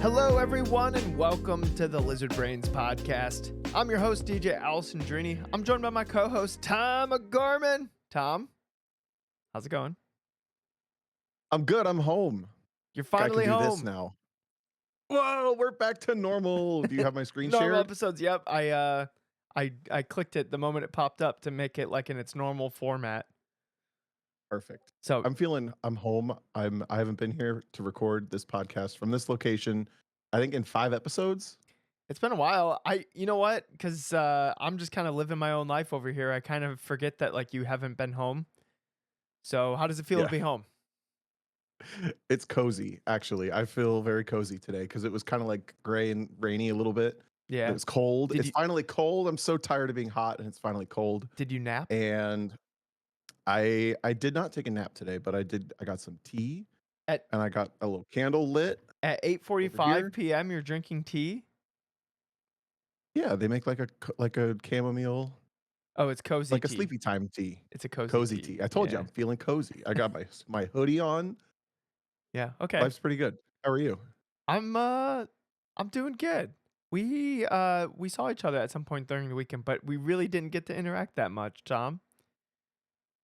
Hello, everyone, and welcome to the Lizard Brains podcast. I'm your host, DJ Alessandrini. I'm joined by my co-host, Tom O'Gorman. Tom, how's it going? I'm good. I'm home. You're I can finally do this home. now. Whoa, we're back to normal. Do you have my screen Normal shared? episodes. Yep. I clicked it the moment it popped up to make it like in its normal format. Perfect. So I'm home. I haven't been here to record this podcast from this location, I think in 5 episodes. it's been a while. You know what? Because I'm just kind of living my own life over here. I kind of forget that like you haven't been home. So how does it feel to Yeah. be home? It's cozy, actually. I feel very cozy today because it was kind of like gray and rainy a little bit. Yeah. It was cold. Did It's you- finally cold. I'm so tired of being hot and it's finally cold. Did you nap? And I did not take a nap today, but I got some tea At and I got a little candle lit. At Over 8:45 here. p.m., you're drinking tea? Yeah, they make like a chamomile, Oh, it's cozy like a tea. sleepy time tea. It's a cozy Cozy tea. tea. I told you Yeah. I'm feeling cozy. I got my hoodie on. Yeah. Okay. Life's pretty good. How are you? I'm doing good. We saw each other at some point during the weekend, but we really didn't get to interact that much, Tom.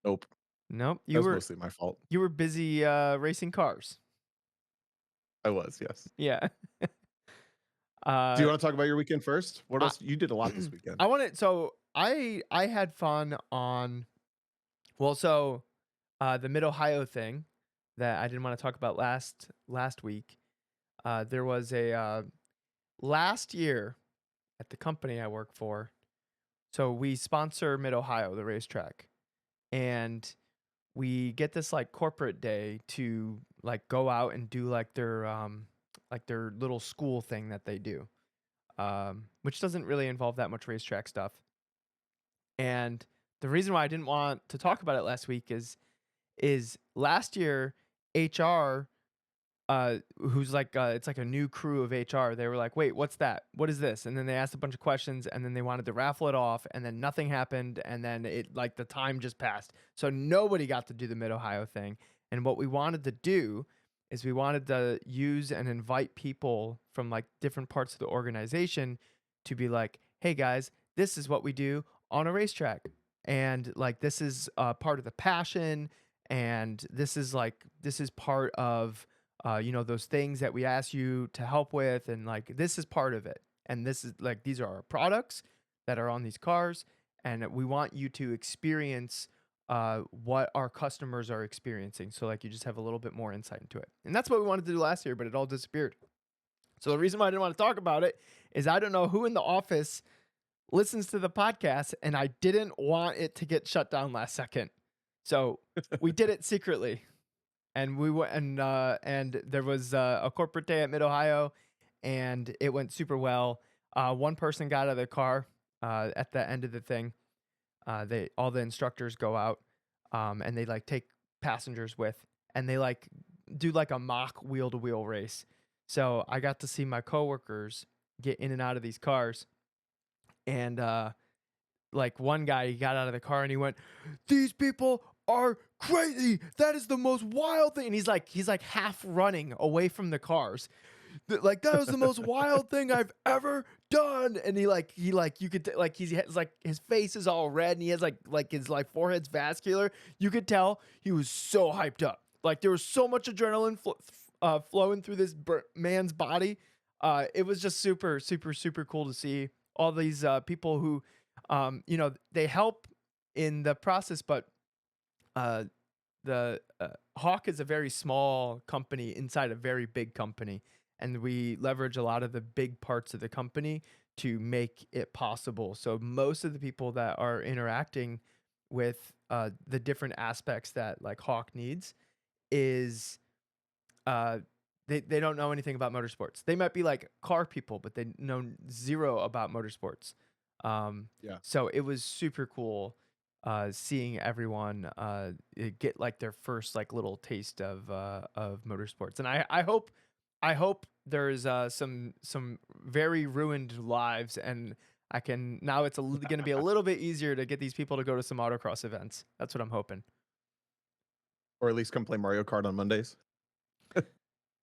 Nope. Nope. That was mostly my fault. You were busy racing cars. I was, yes. Yeah. Do you want to talk about your weekend first? What I- else? You did a lot this weekend. I had fun on the Mid-Ohio thing that I didn't want to talk about last week. There was a last year at the company I work for. So we sponsor Mid-Ohio, the racetrack, and we get this like corporate day to like go out and do like their little school thing that they do, which doesn't really involve that much racetrack stuff. And the reason why I didn't want to talk about it last week is last year HR, who's like it's like a new crew of HR. They were like, "Wait, what's that? What is this?" And then they asked a bunch of questions, and then they wanted to raffle it off, and then nothing happened, and then it like the time just passed, so nobody got to do the Mid-Ohio thing. And what we wanted to do is we wanted to use and invite people from like different parts of the organization to be like, "Hey guys, this is what we do on a racetrack, and like this is part of the passion, and this is part of." Those things that we ask you to help with, and like this is part of it. And this is like these are our products that are on these cars, and we want you to experience what our customers are experiencing. So like you just have a little bit more insight into it. And that's what we wanted to do last year, but it all disappeared. So the reason why I didn't want to talk about it is I don't know who in the office listens to the podcast, and I didn't want it to get shut down last second. So we did it secretly. And we went and there was a corporate day at Mid-Ohio, and it went super well. One person got out of their car at the end of the thing. All the instructors go out, and they like take passengers with, and they like do like a mock wheel-to-wheel race. So I got to see my coworkers get in and out of these cars, and like one guy, he got out of the car and he went, "These people are crazy. That is the most wild thing." And he's like half running away from the cars. Like that was the most wild thing I've ever done. And you could like he has like his face is all red, and he has like his like forehead's vascular. You could tell he was so hyped up. Like there was so much adrenaline flowing through this man's body. It was just super, super, super cool to see all these people who they help in the process, but the Hawk is a very small company inside a very big company, and we leverage a lot of the big parts of the company to make it possible. So most of the people that are interacting with the different aspects that like Hawk needs is they don't know anything about motorsports. They might be like car people, but they know zero about motorsports. Yeah. So it was super cool seeing everyone get like their first like little taste of motorsports. And I hope there's some very ruined lives, and I can now it's going to be a little bit easier to get these people to go to some autocross events. That's what I'm hoping. Or at least come play Mario Kart on Mondays.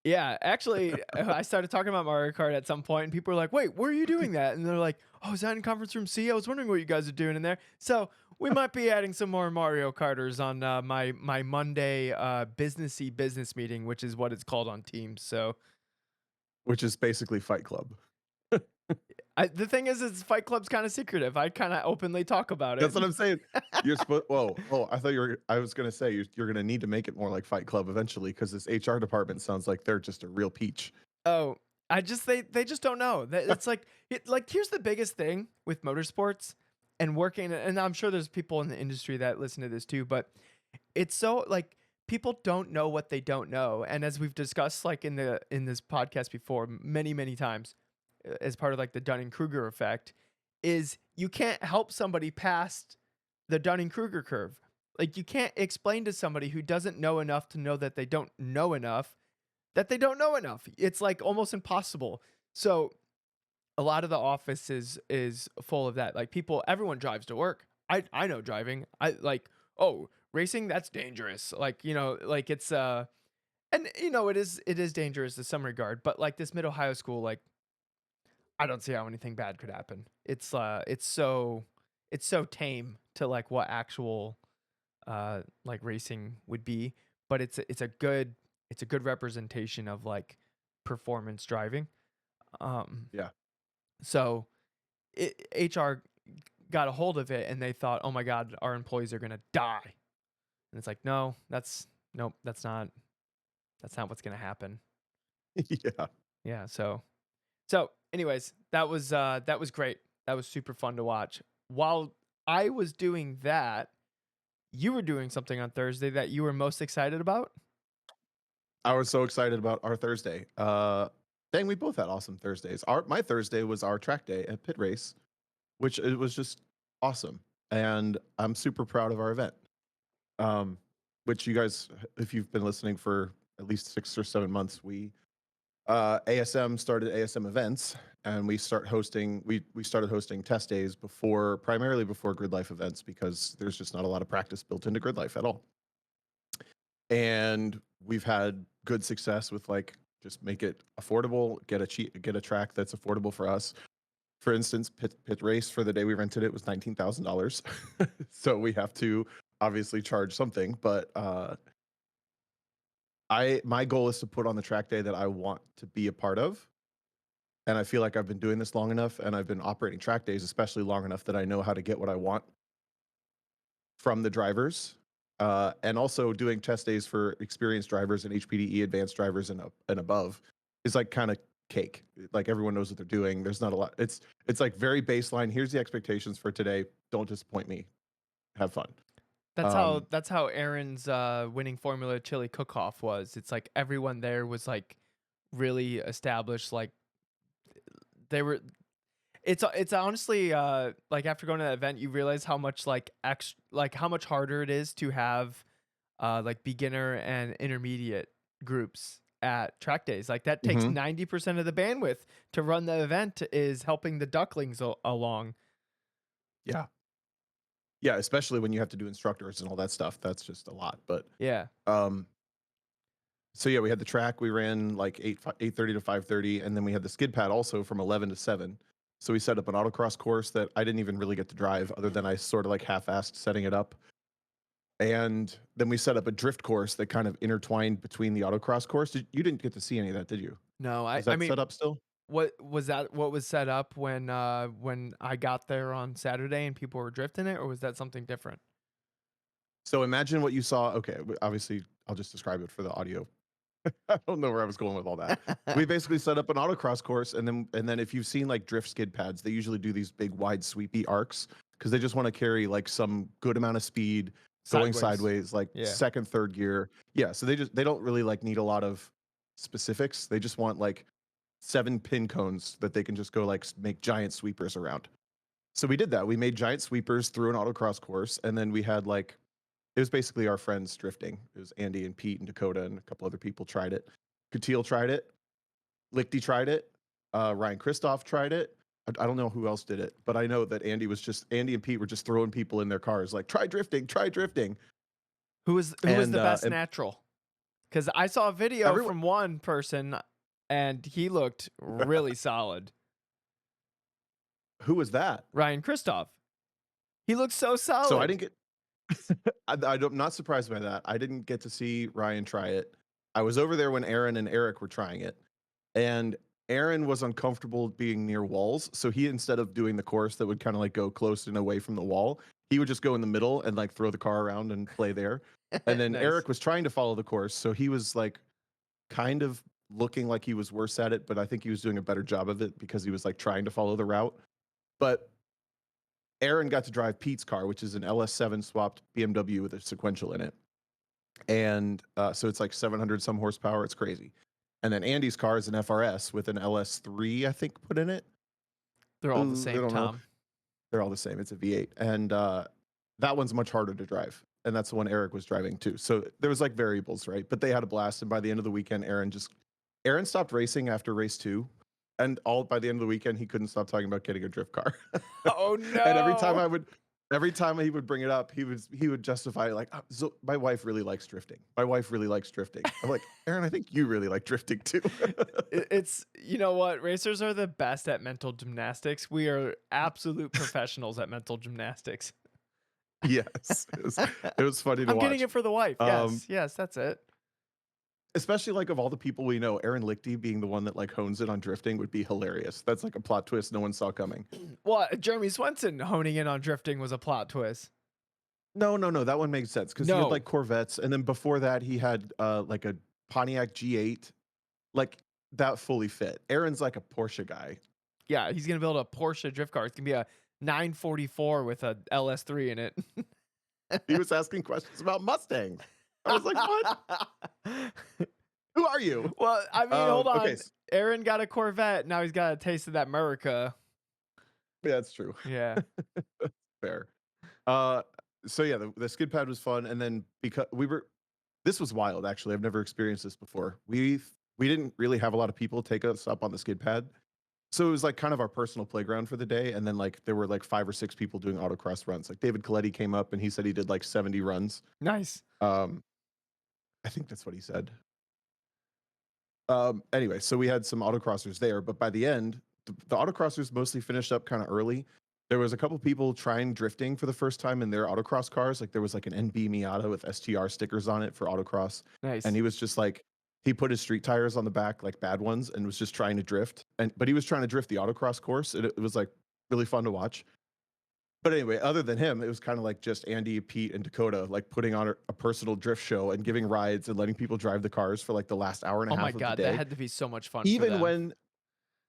Yeah, actually, I started talking about Mario Kart at some point, and people were like, "Wait, where are you doing that?" And they're like, "Oh, is that in conference room C? I was wondering what you guys are doing in there." So we might be adding some more Mario Karters on my Monday businessy business meeting, which is what it's called on Teams. So Which is basically Fight Club. the thing is Fight Club's kind of secretive. I kind of openly talk about it. That's what I'm saying. You're supposed. Whoa, oh, I thought you were. I was gonna say you're gonna need to make it more like Fight Club eventually, because this HR department sounds like they're just a real peach. Oh, I just they just don't know. It's like here's the biggest thing with motorsports and working, and I'm sure there's people in the industry that listen to this too, but it's so like people don't know what they don't know. And as we've discussed like in this podcast before many times, as part of like the Dunning-Kruger effect, is you can't help somebody past the Dunning-Kruger curve. Like you can't explain to somebody who doesn't know enough to know that they don't know enough that they don't know enough. It's like almost impossible. So a lot of the office is full of that. Like people, everyone drives to work. I know driving. I like, oh, racing, that's dangerous. Like, like it's and it is dangerous to some regard, but like this mid Ohio school, like I don't see how anything bad could happen. It's so tame to like what actual like racing would be, but it's a good representation of like performance driving. Um, Yeah. so HR got a hold of it and they thought, oh my god, our employees are gonna die, and it's like, no, nope, that's not what's gonna happen. Yeah. Yeah. So anyways, that was great. That was super fun to watch. While I was doing that, you were doing something on Thursday that you were most excited about. I was so excited about our Thursday. Dang, we both had awesome Thursdays. My Thursday was our track day at Pit Race, which it was just awesome, and I'm super proud of our event. Um, which you guys, if you've been listening for at least 6 or 7 months, ASM started ASM events, and we started hosting test days primarily before grid life events, because there's just not a lot of practice built into grid life at all. And we've had good success with like just make it affordable, get a track that's affordable for us. For instance, pit race for the day we rented it was $19,000. So we have to obviously charge something, but my goal is to put on the track day that I want to be a part of. And I feel like I've been doing this long enough, and I've been operating track days especially long enough, that I know how to get what I want from the drivers. And also doing test days for experienced drivers and HPDE advanced drivers and above is like kind of cake. Like everyone knows what they're doing. There's not a lot. It's like very baseline. Here's the expectations for today. Don't disappoint me. Have fun. That's how Um, that's how Aaron's winning Formula Chili cook-off was. It's like everyone there was like really established. Like they were. It's honestly like after going to that event, you realize how much like how much harder it is to have like beginner and intermediate groups at track days. Like that takes mhm. 90% of the bandwidth to run the event is helping the ducklings along. Yeah. Yeah, especially when you have to do instructors and all that stuff. That's just a lot. But Yeah. um, so yeah, we had the track. We ran like 8:30 to 5:30, and then we had the skid pad also from 11 to 7. So we set up an autocross course that I didn't even really get to drive, other than I sort of like half-assed setting it up. And then we set up a drift course that kind of intertwined between the autocross course. You didn't get to see any of that, did you? No, I Is I that mean, set up still? what was set up when I got there on Saturday and people were drifting it, or was that something different? So imagine what you saw. Okay, obviously I'll just describe it for the audio. I don't know where I was going with all that. We basically set up an autocross course, and then if you've seen like drift skid pads, they usually do these big wide sweepy arcs because they just want to carry like some good amount of speed going Sideways. sideways, like Yeah. second, third gear. Yeah, so they don't really like need a lot of specifics. They just want like 7 pin cones that they can just go like make giant sweepers around. So we did that. We made giant sweepers through an autocross course, and then we had like it was basically our friends drifting. It was Andy and Pete and Dakota and a couple other people tried it. Katil tried it. Lichty tried it. Ryan Christoph tried it. I don't know who else did it, but I know that Andy and Pete were just throwing people in their cars like, try drifting, try drifting. Who was the And best natural? Because I saw a video Everyone from one person, and he looked really solid. who was that? Ryan Christoph. He looks so So I solid. didn't get I'm not surprised by that. I didn't get to see Ryan try it. I was over there when Aaron and Eric were trying it, and Aaron was uncomfortable being near walls, so he instead of doing the course that would kind of like go close and away from the wall, he would just go in the middle and like throw the car around and play there. And then Nice. Eric was trying to follow the course, so he was like kind of looking like he was worse at it, but I think he was doing a better job of it because he was like trying to follow the route. But Aaron got to drive Pete's car, which is an LS7 swapped BMW with a sequential in it. And so it's like 700 some horsepower. It's crazy. And then Andy's car is an FRS with an LS3, I think, put in it. They're all the Ooh, I same, don't know. Tom. They're all the same. It's a V8. And that one's much harder to drive. And that's the one Eric was driving too. So there was like variables, right? But they had a blast. And by the end of the weekend, Aaron stopped racing after race 2. And all by the end of the weekend, he couldn't stop talking about getting a drift car. Oh And no. every time he would bring it up, he would justify like, "Oh, so my wife really likes drifting. My wife really likes drifting." I'm like, Aaron, I think you really like drifting too. It's, you know what? Racers are the best at mental gymnastics. We are absolute professionals at mental gymnastics. Yes, it was funny to I'm getting watch. it for the wife. Um, Yes, yes, that's it. Especially like of all the people we know, Aaron Lichty being the one that like hones it on drifting would be hilarious. That's like a plot twist no one saw coming. Well, Jeremy Swenson honing in on drifting was a plot twist. No, no, no, that one makes sense because he had No. like Corvettes, and then before that he had like a Pontiac G8, like that fully fit. Aaron's like a Porsche guy. Yeah, he's gonna build a Porsche drift car. It's gonna be a 944 with a LS3 in it. He was asking questions about Mustangs. I was like, what? Who are you? Well, I mean, hold Okay, on. Aaron got a Corvette. Now he's got a taste of that America. yeah, that's true. Yeah. Fair. Uh, so yeah, the skid pad was fun, and then because this was wild. Actually, I've never experienced this before. We didn't really have a lot of people take us up on the skid pad, so it was like kind of our personal playground for the day. And then like there were like 5 or 6 people doing autocross runs. Like David Coletti came up and he said he did like 70 runs. Nice. Um, I think that's what he said. Anyway, so we had some autocrossers there, but by the end, the autocrossers mostly finished up kind of early. There was a couple people trying drifting for the first time in their autocross cars. Like there was like an NB Miata with STR stickers on it for autocross, and Nice. he was just like he put his street tires on the back, like bad ones, and was just trying to drift. But he was trying to drift the autocross course, and it was like really fun to watch. But anyway, other than him, it was kind of like just Andy, Pete, and Dakota, like putting on a personal drift show and giving rides and letting people drive the cars for like the last hour and a Oh my half of the god, that day. had to be so much fun for Even them. when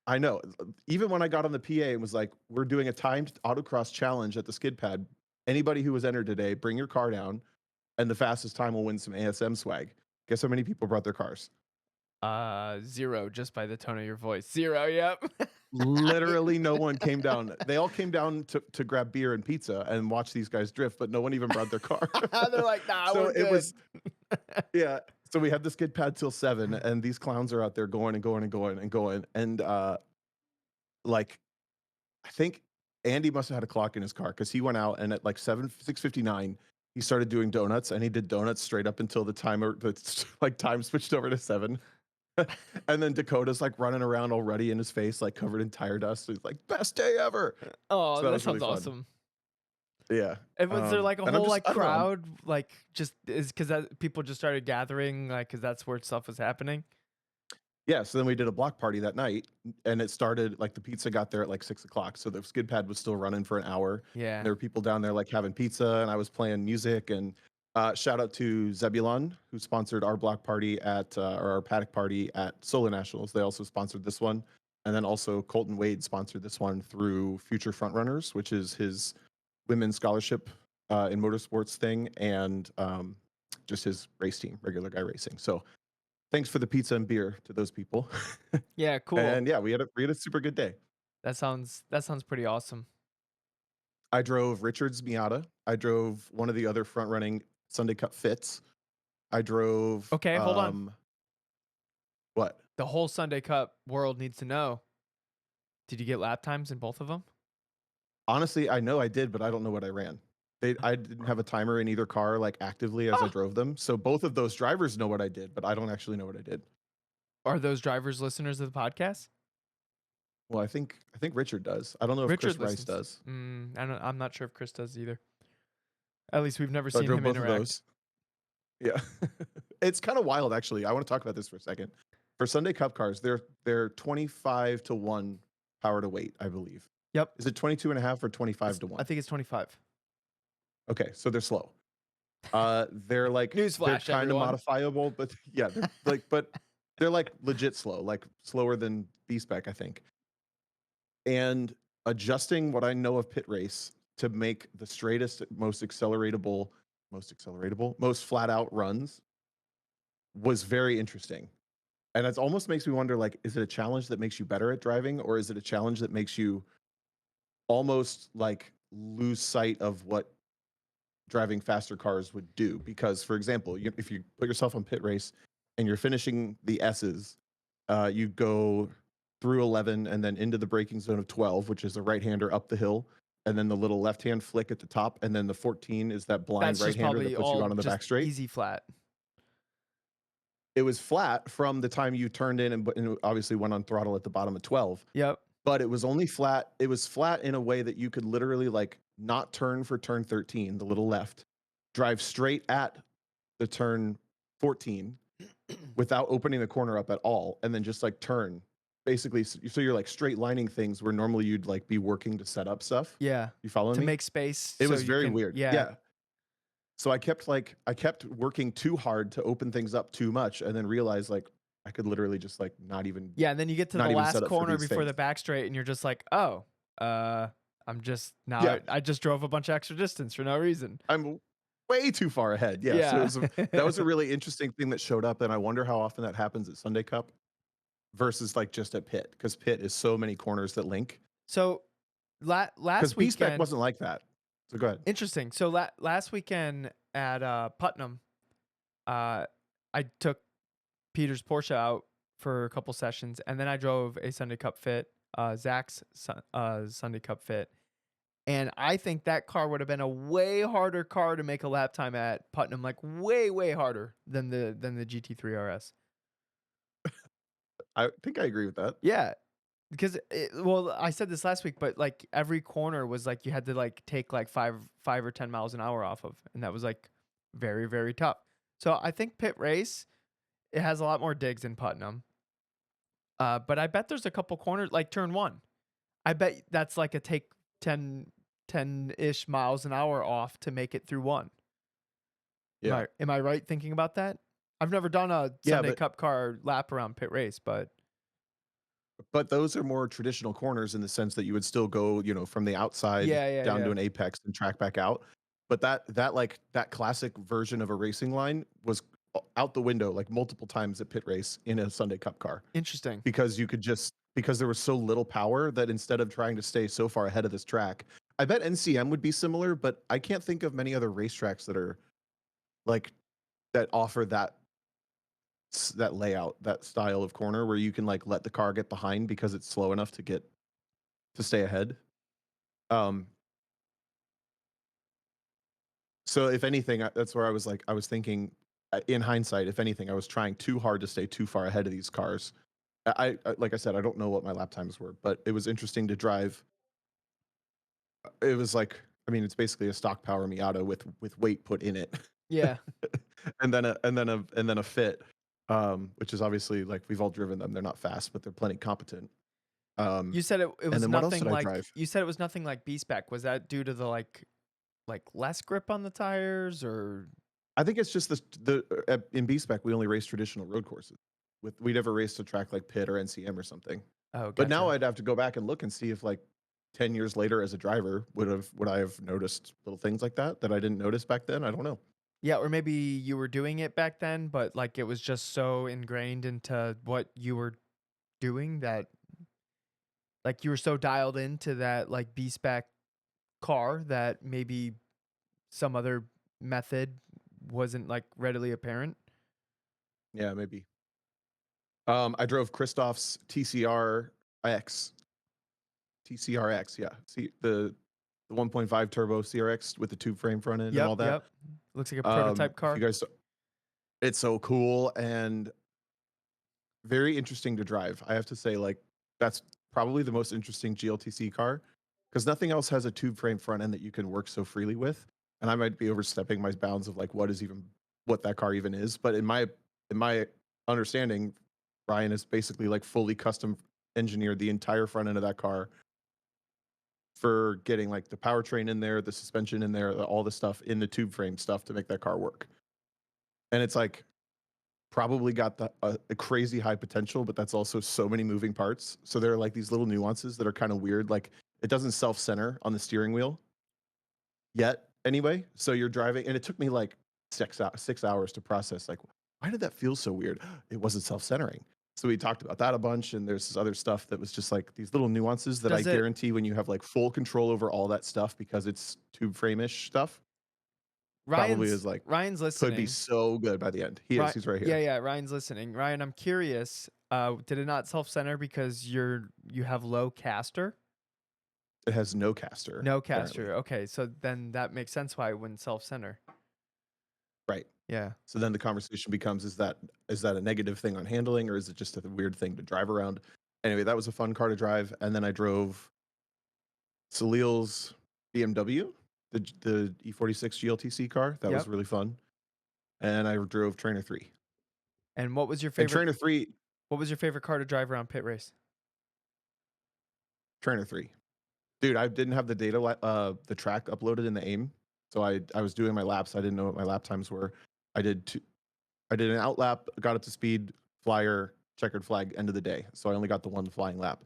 I know, even when I got on the PA and was like, "We're doing a timed autocross challenge at the skid pad. Anybody who was entered today, bring your car down, and the fastest time will win some ASM swag." Guess how many people brought their cars? 0 just by the tone of your voice. 0, yep. Literally no one came down. They all came down to grab beer and pizza and watch these guys drift, but no one even brought their car. They're like, "Nah, So we're it good." was yeah. So we had the skid pad till 7, and these clowns are out there going and going and going and going. And like I think Andy must have had a clock in his car because he went out and at like 6:59, he started doing donuts, and he did donuts straight up until the like time switched over to 7. And then Dakota's like running around already in his face, like covered in tire dust. He's like, best day ever. Oh, So that that was really sounds fun. awesome. Yeah. And was there like a And I'm whole just, like I don't know. crowd, like just is because that people just started gathering, like because that's where stuff was happening? Yeah. So then we did a block party that night, and it started like the pizza got there at like 6 o'clock. So the skid pad was still running for an hour. Yeah. There were people down there like having pizza, and I was playing music. And shout out to Zebulon, who sponsored our block party or our paddock party at Solar Nationals. They also sponsored this one. And then also Colton Wade sponsored this one through Future Frontrunners, which is his women's scholarship in motorsports thing, and just his race team, regular guy racing. So thanks for the pizza and beer to those people. Yeah, cool. And yeah, we had a super good day. That sounds pretty awesome. I drove Richard's Miata. I drove one of the other front running Sunday Cup Fits. I drove Okay, hold on. What? The whole Sunday Cup world needs to know. Did you get lap times in both of them? Honestly, I know I did, but I don't know what I ran. I didn't have a timer in either car like actively as I Oh, drove them. So both of those drivers know what I did, but I don't actually know what I did. are those drivers listeners of the podcast? Well, I think Richard does. I don't know if Richard Chris Rice listens. does. I'm not sure if Chris does either. At least we've never So I seen drove him both of interact. those. Yeah. It's kind of wild actually. I want to talk about this for a second. For Sunday Cup cars, they're 25 to 1 power to weight, I believe. Yep. Is it 22 and a half or 25 to I 1? think it's 25. Okay, so they're slow. They're Newsflash, kind of everyone. modifiable, but yeah, but they're like legit slow, like slower than B spec, I think. And adjusting what I know of pit race to make the straightest, most flat out runs was very interesting. And it almost makes me wonder, like, is it a challenge that makes you better at driving, or is it a challenge that makes you almost like lose sight of what driving faster cars would do? Because, for example, if you put yourself on pit race and you're finishing the S's, you go through 11 and then into the braking zone of 12, which is a right hander up the hill, and then the little left hand flick at the top, and then the 14 is that blind That's right just hander that probably puts you all out on the just back straight. easy flat. It was flat from the time you turned in and obviously went on throttle at the bottom of 12, Yep. but it was only flat. It was flat in a way that you could literally like not turn for turn 13, the little left, drive straight at the turn 14 without opening the corner up at all, and then just like turn basically. So you're like straight lining things where normally you'd like be working to set up stuff. Yeah. You following To me? make space It so was you very can, weird. yeah. Yeah. So I kept working too hard to open things up too much, and then realized like I could literally just like Yeah, and then you get to the not even set last up for corner these before things. the back straight and you're just like, "Oh, uh, I'm just now Yeah, I just drove a bunch of extra distance for no reason." I'm way too far ahead. Yeah, so Yeah. that was a really interesting thing that showed up, and I wonder how often that happens at Sunday Cup versus like just at Pit, because Pit is so many corners that link. So, Because last B spec weekend wasn't like that. So go ahead. interesting. So, last weekend at, Putnam, uh, I took Peter's Porsche out for a couple sessions, and then I drove a Sunday Cup Fit, Zach's Sunday Cup Fit, and I think that car would have been a way harder car to make a lap time at Putnam, like way, way harder than the GT3 RS. I think I agree with that. Yeah, because well, I said this last week, but like every corner was like you had to like take like 5 or 10 miles an hour off of, and that was like very, very tough. So I think pit race it has a lot more digs in Putnam. But I bet there's a couple corners like turn one. I bet that's like a take 10-ish miles an hour off to make it through one. Yeah. Am I right thinking about that? I've never done a Yeah, Sunday Cup car lap around pit race, but but those are more traditional corners in the sense that you would still go, from the outside yeah, yeah, down to yeah. an apex and track back out. But that classic version of a racing line was out the window like multiple times at pit race in a Sunday Cup car, Interesting. because because there was so little power that instead of trying to stay so far ahead of this track, I bet NCM would be similar, but I can't think of many other racetracks that are like that offer that layout, that style of corner where you can like let the car get behind because it's slow enough to stay ahead. Um, so if anything, that's where I was thinking, in hindsight, if anything, I was trying too hard to stay too far ahead of these cars. Like I said, I don't know what my lap times were, but it was interesting to drive. It was like, I mean, it's basically a stock power Miata with weight put in it, Yeah. and then a fit, which is obviously like we've all driven them. They're not fast, but they're plenty competent. Um, You said it and was then what else nothing did I like drive? you said it was nothing like B spec. Was that due to the like less grip on the tires or I think it's just in B spec we only race traditional road courses. We never raced a track like Pitt or NCM or something. oh, But now gotcha. I'd have to go back and look and see if like 10 years later as a driver would I have noticed little things like that I didn't notice back then? I don't know. Yeah, or maybe you were doing it back then, but like it was just so ingrained into what you were doing that like you were so dialed into that like B spec car that maybe some other method wasn't like readily apparent. Yeah, maybe. I drove Christoph's TCRX. TCRX, yeah. See the the 1.5 turbo CRX with the tube frame front end and all that. Yep. Looks like a prototype If you car. guys, it's so cool and very interesting to drive. I have to say, like, that's probably the most interesting GLTC car because nothing else has a tube frame front end that you can work so freely with. And I might be overstepping my bounds of like what that car even is. But in my understanding, Ryan has basically like fully custom engineered the entire front end of that car for getting like the powertrain in there, the suspension in there, all the stuff in the tube frame stuff to make that car work. And it's like probably got a crazy high potential, but that's also so many moving parts. So there are like these little nuances that are kind of weird. Like it doesn't self center on the steering wheel yet, anyway. So you're driving, and it took me like 6 hours to process. Like, why did that feel so weird? It wasn't self centering. So we talked about that a bunch, and there's this other stuff that was just like these little nuances that I Does it guarantee when you have like full control over all that stuff because it's tube frame ish stuff, probably is like Ryan's could be listening. so good by the end. He is. Right. He's right Yeah, here. yeah, Ryan's listening. Ryan, I'm curious, did it not self-center because you have low caster? It has no caster No apparently. caster. Okay, so then that makes sense why it wouldn't self-center. Right. Yeah. So then the conversation becomes is that a negative thing on handling or is it just a weird thing to drive around? Anyway, that was a fun car to drive. And then I drove Salil's BMW, the E46 GLTC car. That was Yep. really fun. And I drove Trainer 3. And And Trainer 3, what was your favorite car to drive around pit race? Trainer 3. Dude, I didn't have the data the track uploaded in the AIM. So I was doing my laps. I didn't know what my lap times were. I did two, I did an out lap, got up to speed, flyer, checkered flag, end of the day. So I only got the one flying lap.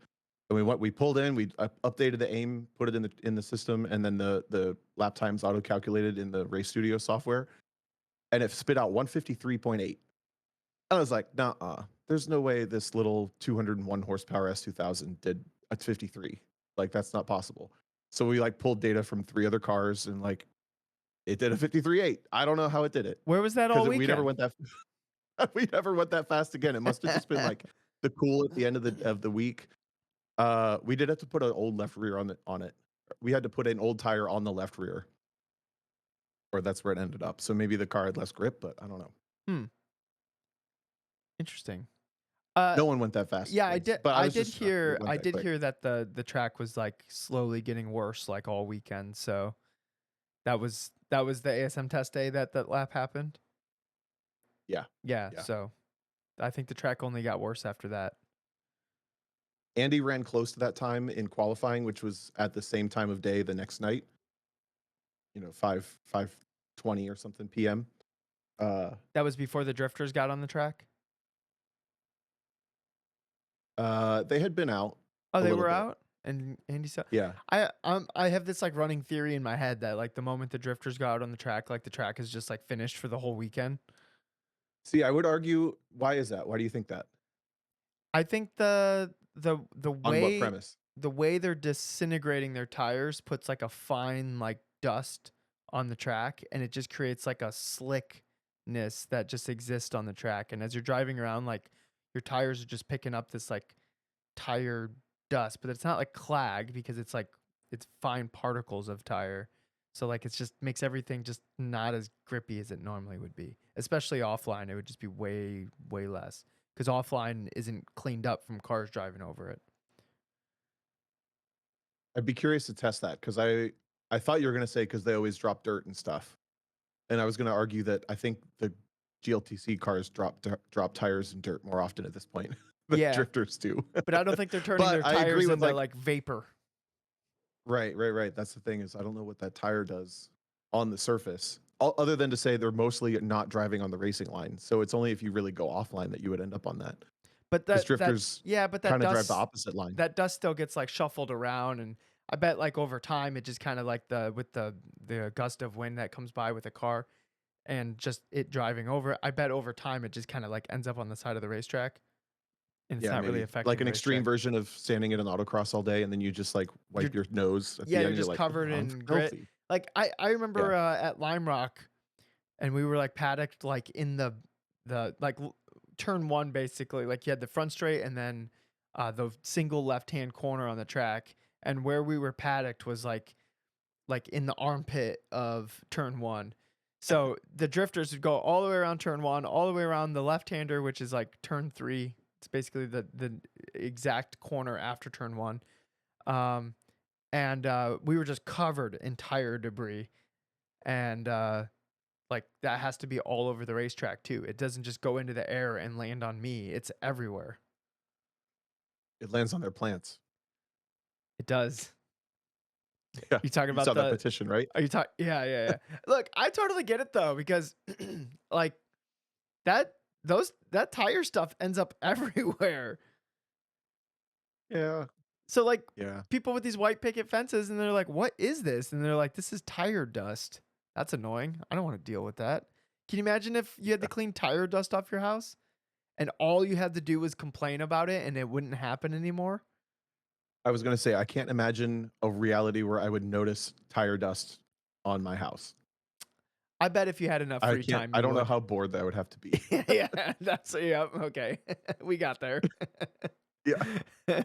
And we pulled in, we updated the aim, put it in the system, and then the lap times auto calculated in the Race Studio software, and it spit out 153.8. I was like, nah, there's no way this little 201 horsepower S2000 did a 53. Like that's not possible. So we like pulled data from three other cars and like it did a 53.8. I don't know how it did it Where was that all because we never weekend? went that we never went that fast again. It must have just been like the cool at the end of the week. We did have to put an old left rear on it. We had to put an old tire on the left rear, or that's where it ended up. So maybe the car had less grip, but I don't know. Hmm, interesting. Uh, No one went that fast yeah, to race, but I I was did just shocked that hear it went I that did quick. hear that the track was like slowly getting worse like all weekend. So that was the ASM test day that that lap happened. Yeah, Yeah, yeah. so I think the track only got worse after that. Andy ran close to that time in qualifying, which was at the same time of day the next night. 5:20 or something p.m. Uh, That was before the drifters got on the track? they had been out Oh, a they little were bit. out? And Andy saw Yeah. I have this like running theory in my head that like the moment the drifters go out on the track, like the track is just like finished for the whole weekend. See, I would argue, why is that? Why do you think that? I think the On what way premise? the way they're disintegrating their tires puts like a fine like dust on the track and it just creates like a slickness that just exists on the track. And as you're driving around, like your tires are just picking up this like tire dust, but it's not like clag because it's like it's fine particles of tire. So like it's just makes everything just not as grippy as it normally would be. Especially offline, it would just be way less because offline isn't cleaned up from cars driving over it. I'd be curious to test that because I thought you were gonna say because they always drop dirt and stuff, and I was gonna argue that I think the GLTC cars drop tires and dirt more often at this point than Yeah, drifters do. but I don't think they're turning But their I agree tires with into like like vapor. right. That's the thing is I don't know what that tire does on the surface, other than to say they're mostly not driving on the racing line. So it's only if you really go offline that you would end up on that But because that drifters yeah, but kind of drive the opposite line. that dust still gets like shuffled around and I bet like over time it just kind of like the gust of wind that comes by with a car and just it driving over. I bet over time it just kind of like ends up on the side of the racetrack and it's Yeah, not really maybe like affecting an the extreme racetrack. version of standing at an autocross all day, and then you just like You're wipe your nose at yeah, the you're end. You're just like, covered oh, I'm in grit. filthy. Like I Yeah, remember at Lime Rock and we were like paddocked like in the like turn one basically like you had the front straight and then the single left hand corner on the track and where we were paddocked was like like in the armpit of turn one. So the drifters would go all the way around turn one, all the way around the left-hander, which is like turn three. It's basically the exact corner after turn one. Um, and we were just covered in tire debris. And like that has to be all over the racetrack too. It doesn't just go into the air and land on me. It's everywhere. It lands on their plants. It does. Yeah, You talking you about saw that the petition, right? Are you talking? Yeah, yeah, yeah. Look, I totally get it though because like that tire stuff ends up everywhere. Yeah, So like yeah. people with these white picket fences and they're like, "What is this?" And they're like, "This is tire dust." That's annoying. I don't want to deal with that. Can you imagine if you had to clean tire dust off your house and all you had to do was complain about it and it wouldn't happen anymore? I was gonna say I can't imagine a reality where I would notice tire dust on my house. I bet if you had enough I free can't. time I you don't know would. how bored that would have to be. Yeah, that's yeah, okay. We got there. Yeah.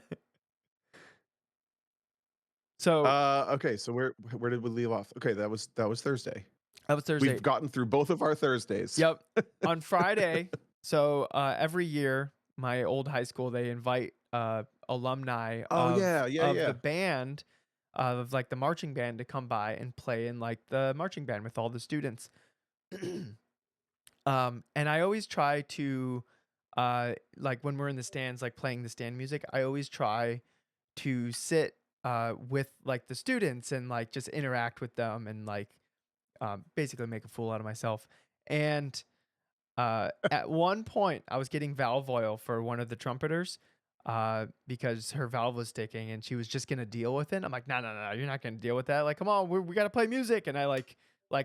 So Okay. So where did we leave off? Okay, that was Thursday. that was Thursday. We've gotten through both of our Thursdays. Yep. On Friday, so every year, my old high school they invite alumni Oh yeah, yeah, of yeah. the band, of like the marching band to come by and play in like the marching band with all the students. And I always try to, like when we're in the stands, like playing the stand music, I always try to sit with like the students and like just interact with them and like basically make a fool out of myself. And at one point, I was getting valve oil for one of the trumpeters because her valve was sticking and she was just gonna deal with it. I'm like, no, no, no, you're not gonna deal with that. Like, come on, we gotta play music. And I like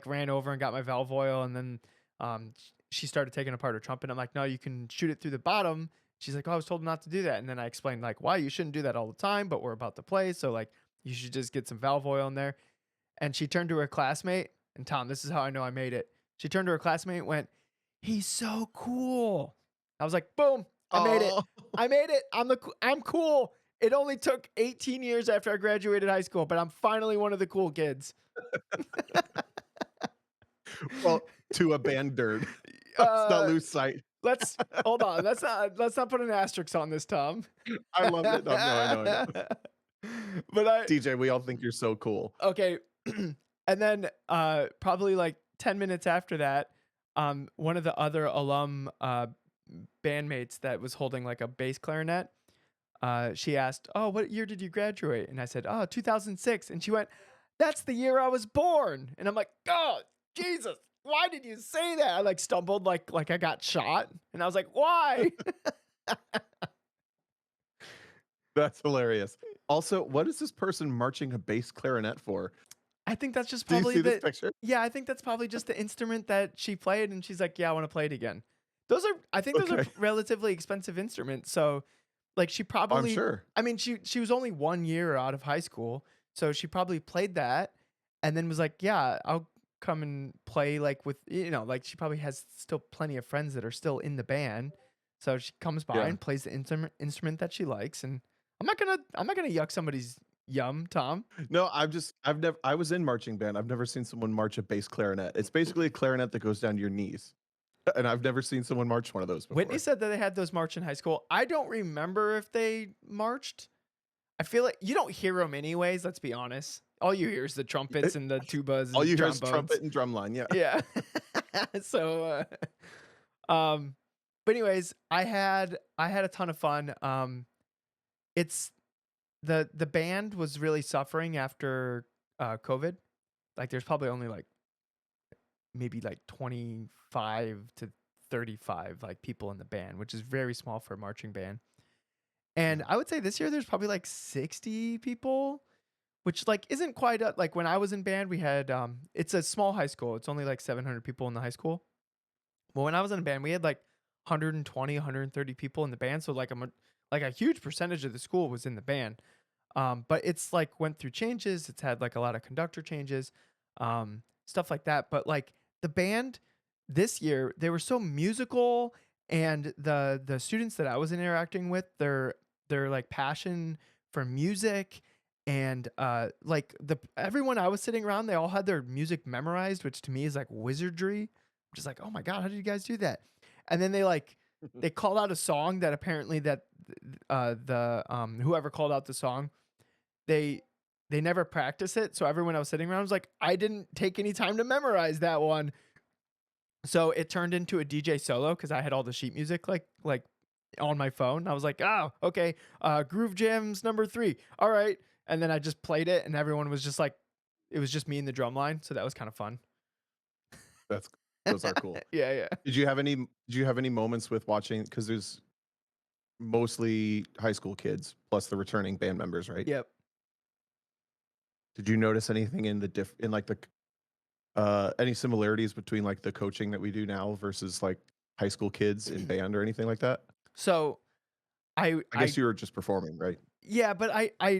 ran over and got my valve oil, and then she started taking apart her trumpet. I'm like, no, you can shoot it through the bottom. She's like, oh, I was told not to do that. And then I explained like why you shouldn't do that all the time, but we're about to play, so like you should just get some valve oil in there. And she turned to her classmate, and Tom, this is how I know I made it. She turned to her classmate and went, "He's so cool." I was like, "Boom, I made it. Oh, I made it. I'm cool." It only took 18 years after I graduated high school, but I'm finally one of the cool kids. well, to a band nerd. Let's not Uh, lose sight. let's hold on. Let's not put an asterisk on this, Tom. I love it. No, no, I know, I know. But DJ, we all think you're so cool. okay. And then probably like 10 minutes after that, one of the other alum bandmates that was holding like a bass clarinet, she asked, "Oh, what year did you graduate?" And I said, "Oh, 2006." And she went, "That's the year I was born." And I'm like, "Oh, Jesus, why did you say that?" I like stumbled like I got shot. And I was like, "Why?" That's hilarious. Also, what is this person marching a bass clarinet for? I think that's just Do you probably see this the picture? yeah, I think that's probably just the instrument that she played, and she's like, "Yeah, I want to play it again." Those are I think those are Okay. relatively expensive instruments. So, like she I'm probably sure. I mean, she was only 1 year out of high school, so she probably played that and then was like, "Yeah, I'll come and play like with, like she probably has still plenty of friends that are still in the band." So she comes by Yeah. and plays the instrument that she likes, and I'm not gonna yuck somebody's yum, Tom. No, I was in marching band. I've never seen someone march a bass clarinet. It's basically a clarinet that goes down to your knees. And I've never seen someone march one of those Whitney before. said that they had those march in high school. I don't remember if they marched. I feel like you don't hear them anyways, let's be honest. All you hear is the trumpets It, and the tubas all and you hear is trombones. trumpet and drumline. Yeah. Yeah. So, um, but anyways, I had a ton of fun. It's the band was really suffering after COVID. Like there's probably only like maybe like 25 to 35 like people in the band, which is very small for a marching band. And Yeah. I would say this year there's probably like 60 people, which like isn't quite like when I was in band, we had it's a small high school. It's only like 700 people in the high school. Well, when I was in a band, we had like 120, 130 people in the band, so like a huge percentage of the school was in the band. But it's like went through changes. It's had like a lot of conductor changes, stuff like that. But like the band this year, they were so musical, and the students that I was interacting with, their like passion for music And like the everyone I was sitting around, they all had their music memorized, which to me is like wizardry. I'm just like, oh my god, how did you guys do that? And then they called out a song that apparently the whoever called out the song, they they never practice it. So everyone I was sitting around was like, I didn't take any time to memorize that one. So it turned into a DJ solo because I had all the sheet music like on my phone. I was like, oh, okay, Groove Jams number 3. All right. And then I just played it and everyone was just like, it was just me and the drum line. So that was kind of fun. That's those are cool. Yeah, yeah. Did you have any moments with watching, because there's mostly high school kids plus the returning band members, right? Yep. Did you notice anything in the in like the any similarities between like the coaching that we do now versus like high school kids in band or anything like that? So I I guess you were just performing, right? yeah, but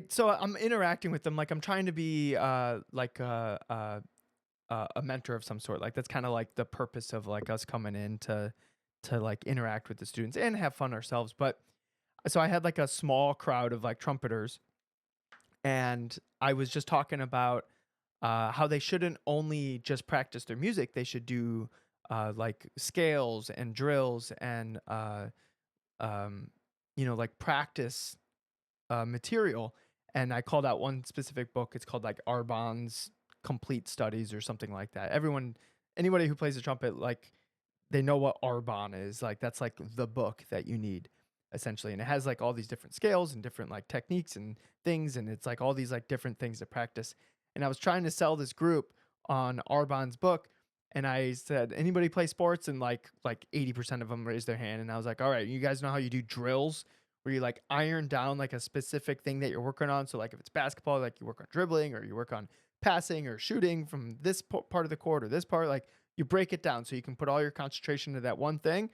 so I'm interacting with them like I'm trying to be like a mentor of some sort. Like that's kind of like the purpose of like us coming in to like interact with the students and have fun ourselves. But so I had like a small crowd of like trumpeters, and I was just talking about how they shouldn't only just practice their music; they should do like scales and drills and um, like practice material. And I called out one specific book. It's called like Arbon's Complete Studies or something like that. Anybody who plays the trumpet, like they know what Arbonne is. Like that's like the book that you need essentially. And it has like all these different scales and different like techniques and things. And it's like all these like different things to practice. And I was trying to sell this group on Arbonne's book. And I said, anybody play sports? And like 80% of them raised their hand. And I was like, all right, you guys know how you do drills where you like iron down like a specific thing that you're working on. So like if it's basketball, like you work on dribbling or you work on passing or shooting from this part of the court or this part, like you break it down so you can put all your concentration into that one thing.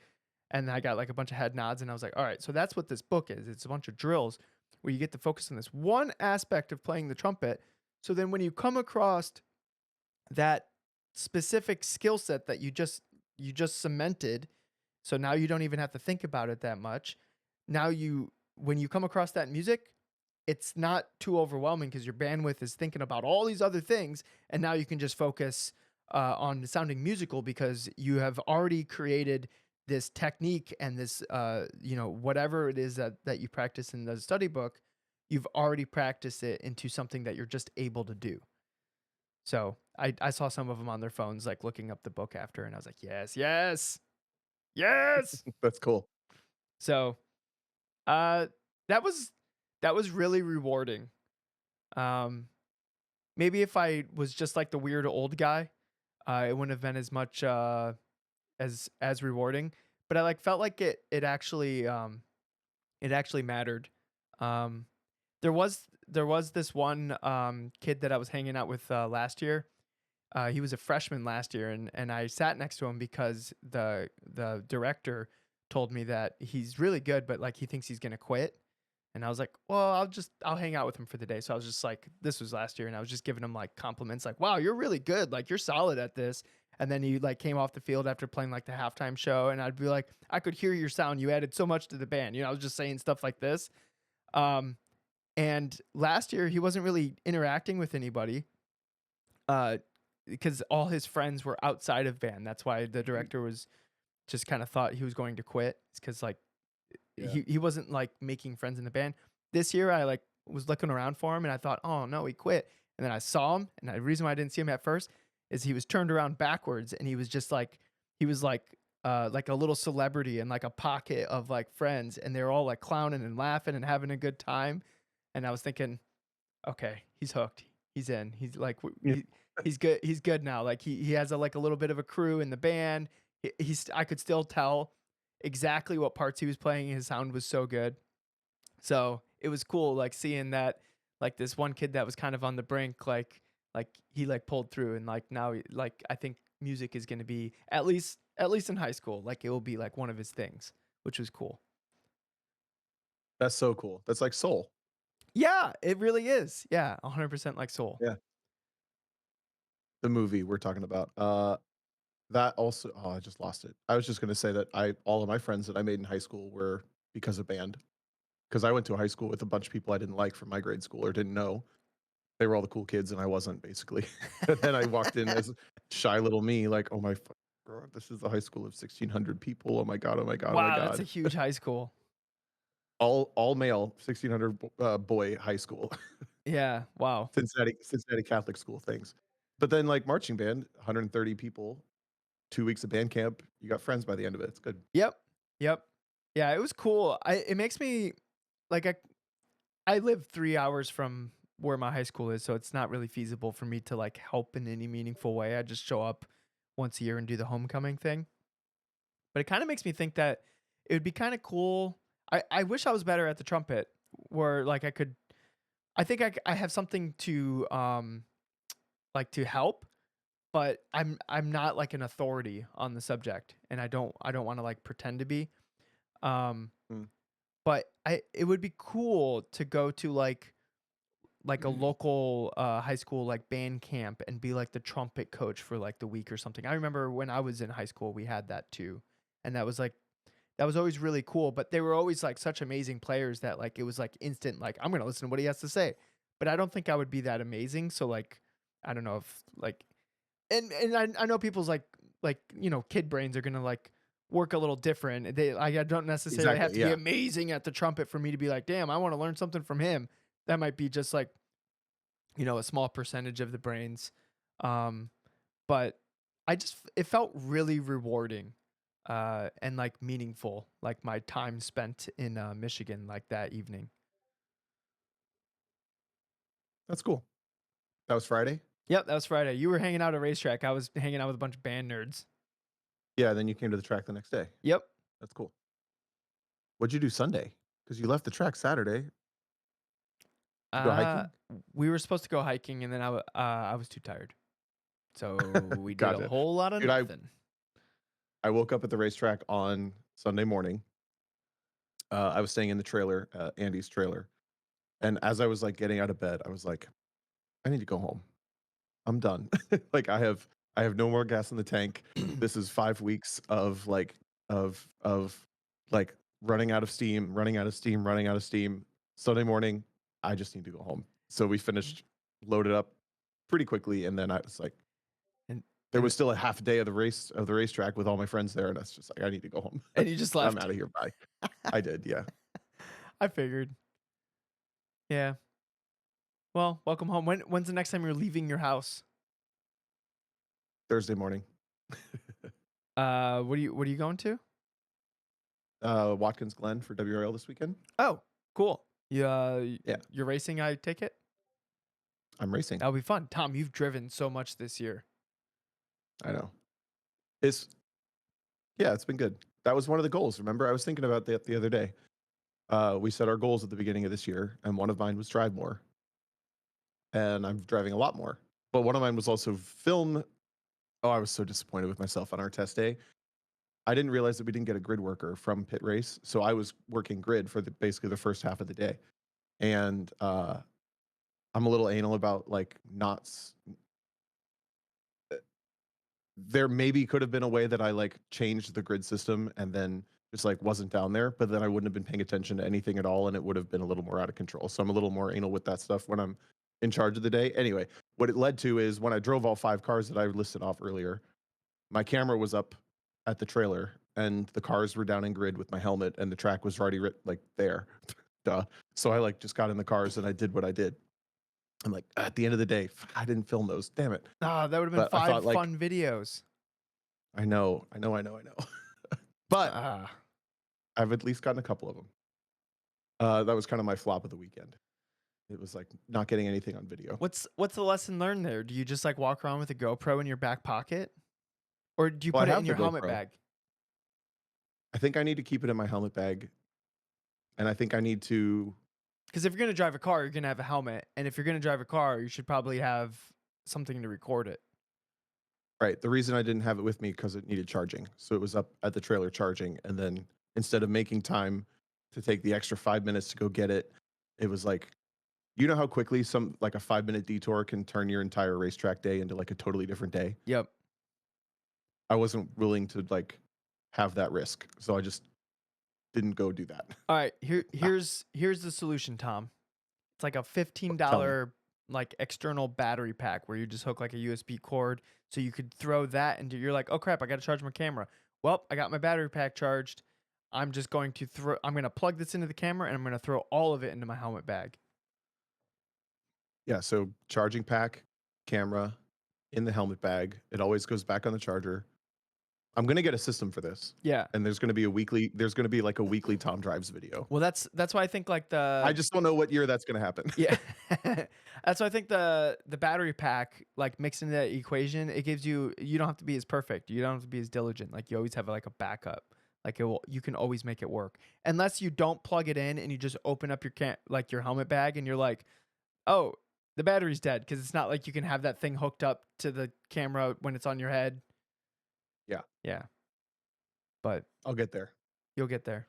And I got like a bunch of head nods and I was like, all right, so that's what this book is. It's a bunch of drills where you get to focus on this one aspect of playing the trumpet. So then when you come across that specific skill set that you just cemented, so now you don't even have to think about it that much. Now when you come across that music, it's not too overwhelming because your bandwidth is thinking about all these other things, and now you can just focus on sounding musical because you have already created this technique and this whatever it is that you practice in the study book, you've already practiced it into something that you're just able to do. So I saw some of them on their phones like looking up the book after, and I was like, yes, yes, yes. That's cool. So uh that was really rewarding. Um Maybe if I was just like the weird old guy, it wouldn't have been as much as rewarding. But I like felt like it actually mattered. Um there was this one kid that I was hanging out with last year. He was a freshman last year, and I sat next to him because the director told me that he's really good, but like he thinks he's gonna quit. And I was like, well, I'll hang out with him for the day. So I was just like, this was last year, and I was just giving him like compliments, like, wow, you're really good, like you're solid at this. And then he like came off the field after playing like the halftime show, and I'd be like, I could hear your sound. You added so much to the band. I was just saying stuff like this. Um, and last year he wasn't really interacting with anybody. Uh, because all his friends were outside of band. That's why the director was just kind of thought he was going to quit. It's because like Yeah. he wasn't like making friends in the band. This year I like was looking around for him and I thought, oh no, he quit. And then I saw him, and the reason why I didn't see him at first is he was turned around backwards and he was just like a little celebrity in like a pocket of like friends, and they were all like clowning and laughing and having a good time. And I was thinking, okay, he's hooked. He's in. He's like Yeah. he's good. He's good now. Like he has like a little bit of a crew in the band. I could still tell exactly what parts he was playing. His sound was so good. So it was cool like seeing that like this one kid that was kind of on the brink, like he like pulled through, and like now like I think music is going to be at least in high school, like it will be like one of his things, which was cool. That's so cool. That's like soul. Yeah, it really is. Yeah, 100% like soul. Yeah. The movie we're talking about. That also, oh, I just lost it. I was just gonna say that I all of my friends that I made in high school were because of band. Because I went to a high school with a bunch of people I didn't like from my grade school or didn't know. They were all the cool kids and I wasn't basically. And then I walked in as shy little me, like, oh my god, this is a high school of 1,600 people. Oh my god, oh my god, oh my Wow, that's a god. huge high school. All male, 1,600 boy high school. Yeah, wow. Cincinnati Catholic school things. But then like marching band, 130 people, 2 weeks of band camp. You got friends by the end of it. It's good. Yep. Yep. Yeah, it was cool. It makes me like I live 3 hours from where my high school is, so it's not really feasible for me to like help in any meaningful way. I just show up once a year and do the homecoming thing. But it kind of makes me think that it would be kind of cool. I wish I was better at the trumpet where like I think I have something to like to help, but I'm not like an authority on the subject and I don't want to like pretend to be. Um Mm. but it would be cool to go to like a local high school like band camp and be like the trumpet coach for like the week or something. I remember when I was in high school we had that too. And that was always really cool, but they were always like such amazing players that like it was like instant like I'm going to listen to what he has to say. But I don't think I would be that amazing, so like I don't know if like and I know people's like you know kid brains are going to like work a little different. I don't necessarily have Exactly. to be Yeah. amazing at the trumpet for me to be like, "Damn, I want to learn something from him." That might be just like, you know, a small percentage of the brains. Um but it felt really rewarding and like meaningful, like my time spent in Michigan like that evening. That's cool. That was Friday? Yep, that was Friday. You were hanging out at a racetrack. I was hanging out with a bunch of band nerds. Yeah, then you came to the track the next day. Yep. That's cool. What'd you do Sunday? Because you left the track Saturday. Did you go Uh, hiking? we were supposed to go hiking, and then I was too tired, so we did a Gotcha. whole lot of Dude, nothing. I woke up at the racetrack on Sunday morning. I was staying in the trailer, Andy's trailer. And as I was like getting out of bed, I was like, I need to go home. I'm done. Like I have no more gas in the tank. This is 5 weeks of of like running out of steam, running out of steam, running out of steam. Sunday morning, I just need to go home. So we finished, loaded up pretty quickly, and then I was like, and there and was still a half day of the racetrack with all my friends there, and I was just like, I need to go home. and you just I'm left. out of here. Bye. I did, yeah. I figured. Yeah. Well, welcome home. When's the next time you're leaving your house? Thursday morning. What are you going to? Watkins Glen for WRL this weekend. Oh, cool. Yeah, You're racing. I take it. I'm racing. That'll be fun. Tom, you've driven so much this year. I know. It's Yeah, it's been good. That was one of the goals. Remember, I was thinking about that the other day. We set our goals at the beginning of this year, and one of mine was drive more, and I'm driving a lot more. But one of mine was also film. Oh, I was so disappointed with myself on our test day. I didn't realize that we didn't get a grid worker from pit race, so I was working grid for basically the first half of the day, and I'm a little anal about like not there maybe could have been a way that I like changed the grid system and then just like wasn't down there, but then I wouldn't have been paying attention to anything at all and it would have been a little more out of control. So I'm a little more anal with that stuff when I'm in charge of the day. Anyway, what it led to is when I drove all 5 cars that I listed off earlier, my camera was up at the trailer and the cars were down in grid with my helmet and the track was already like there. Duh. So I like just got in the cars and I did what I did. I'm like, at the end of the day, I didn't film those. Damn it. Ah, that would have been But I five thought like, fun videos. I know, I know, I know, I know. But Ah, I've at least gotten a couple of them. That was kind of my flop of the weekend. It was like not getting anything on video. what's the lesson learned there? Do you just like walk around with a GoPro in your back pocket, or do you Well, I put it in have the your helmet GoPro. bag? I think I need to keep it in my helmet bag, and I think I need to. Because if you're gonna drive a car, you're gonna have a helmet, and if you're gonna drive a car, you should probably have something to record it. Right. The reason I didn't have it with me because it needed charging, so it was up at the trailer charging, and then instead of making time to take the extra 5 minutes to go get it, it was like, you know how quickly some like a 5 minute detour can turn your entire racetrack day into like a totally different day. Yep. I wasn't willing to like have that risk, so I just didn't go do that. All right. Ah, Here's the solution, Tom. It's like a fifteen tell me. dollar like external battery pack where you just hook like a USB cord so you could throw that into you're like, "Oh crap, I got to charge my camera." Well, I got my battery pack charged. I'm going to plug this into the camera and I'm going to throw all of it into my helmet bag. Yeah, so charging pack, camera in the helmet bag. It always goes back on the charger. I'm gonna get a system for this, Yeah. and there's gonna be like a weekly Tom Drives video. Well, that's why I think like I the just don't know what year that's gonna happen. yeah. That's why I think the battery pack like mixed into that equation, it gives you don't have to be as perfect. You don't have to be as diligent. Like you always have like a backup. Like you can always make it work. Unless you don't plug it in and you just open up like your helmet bag and you're like, "Oh, the battery's dead," because it's not like you can have that thing hooked up to the camera when it's on your head. Yeah, Yeah, but I'll get there. you'll get there.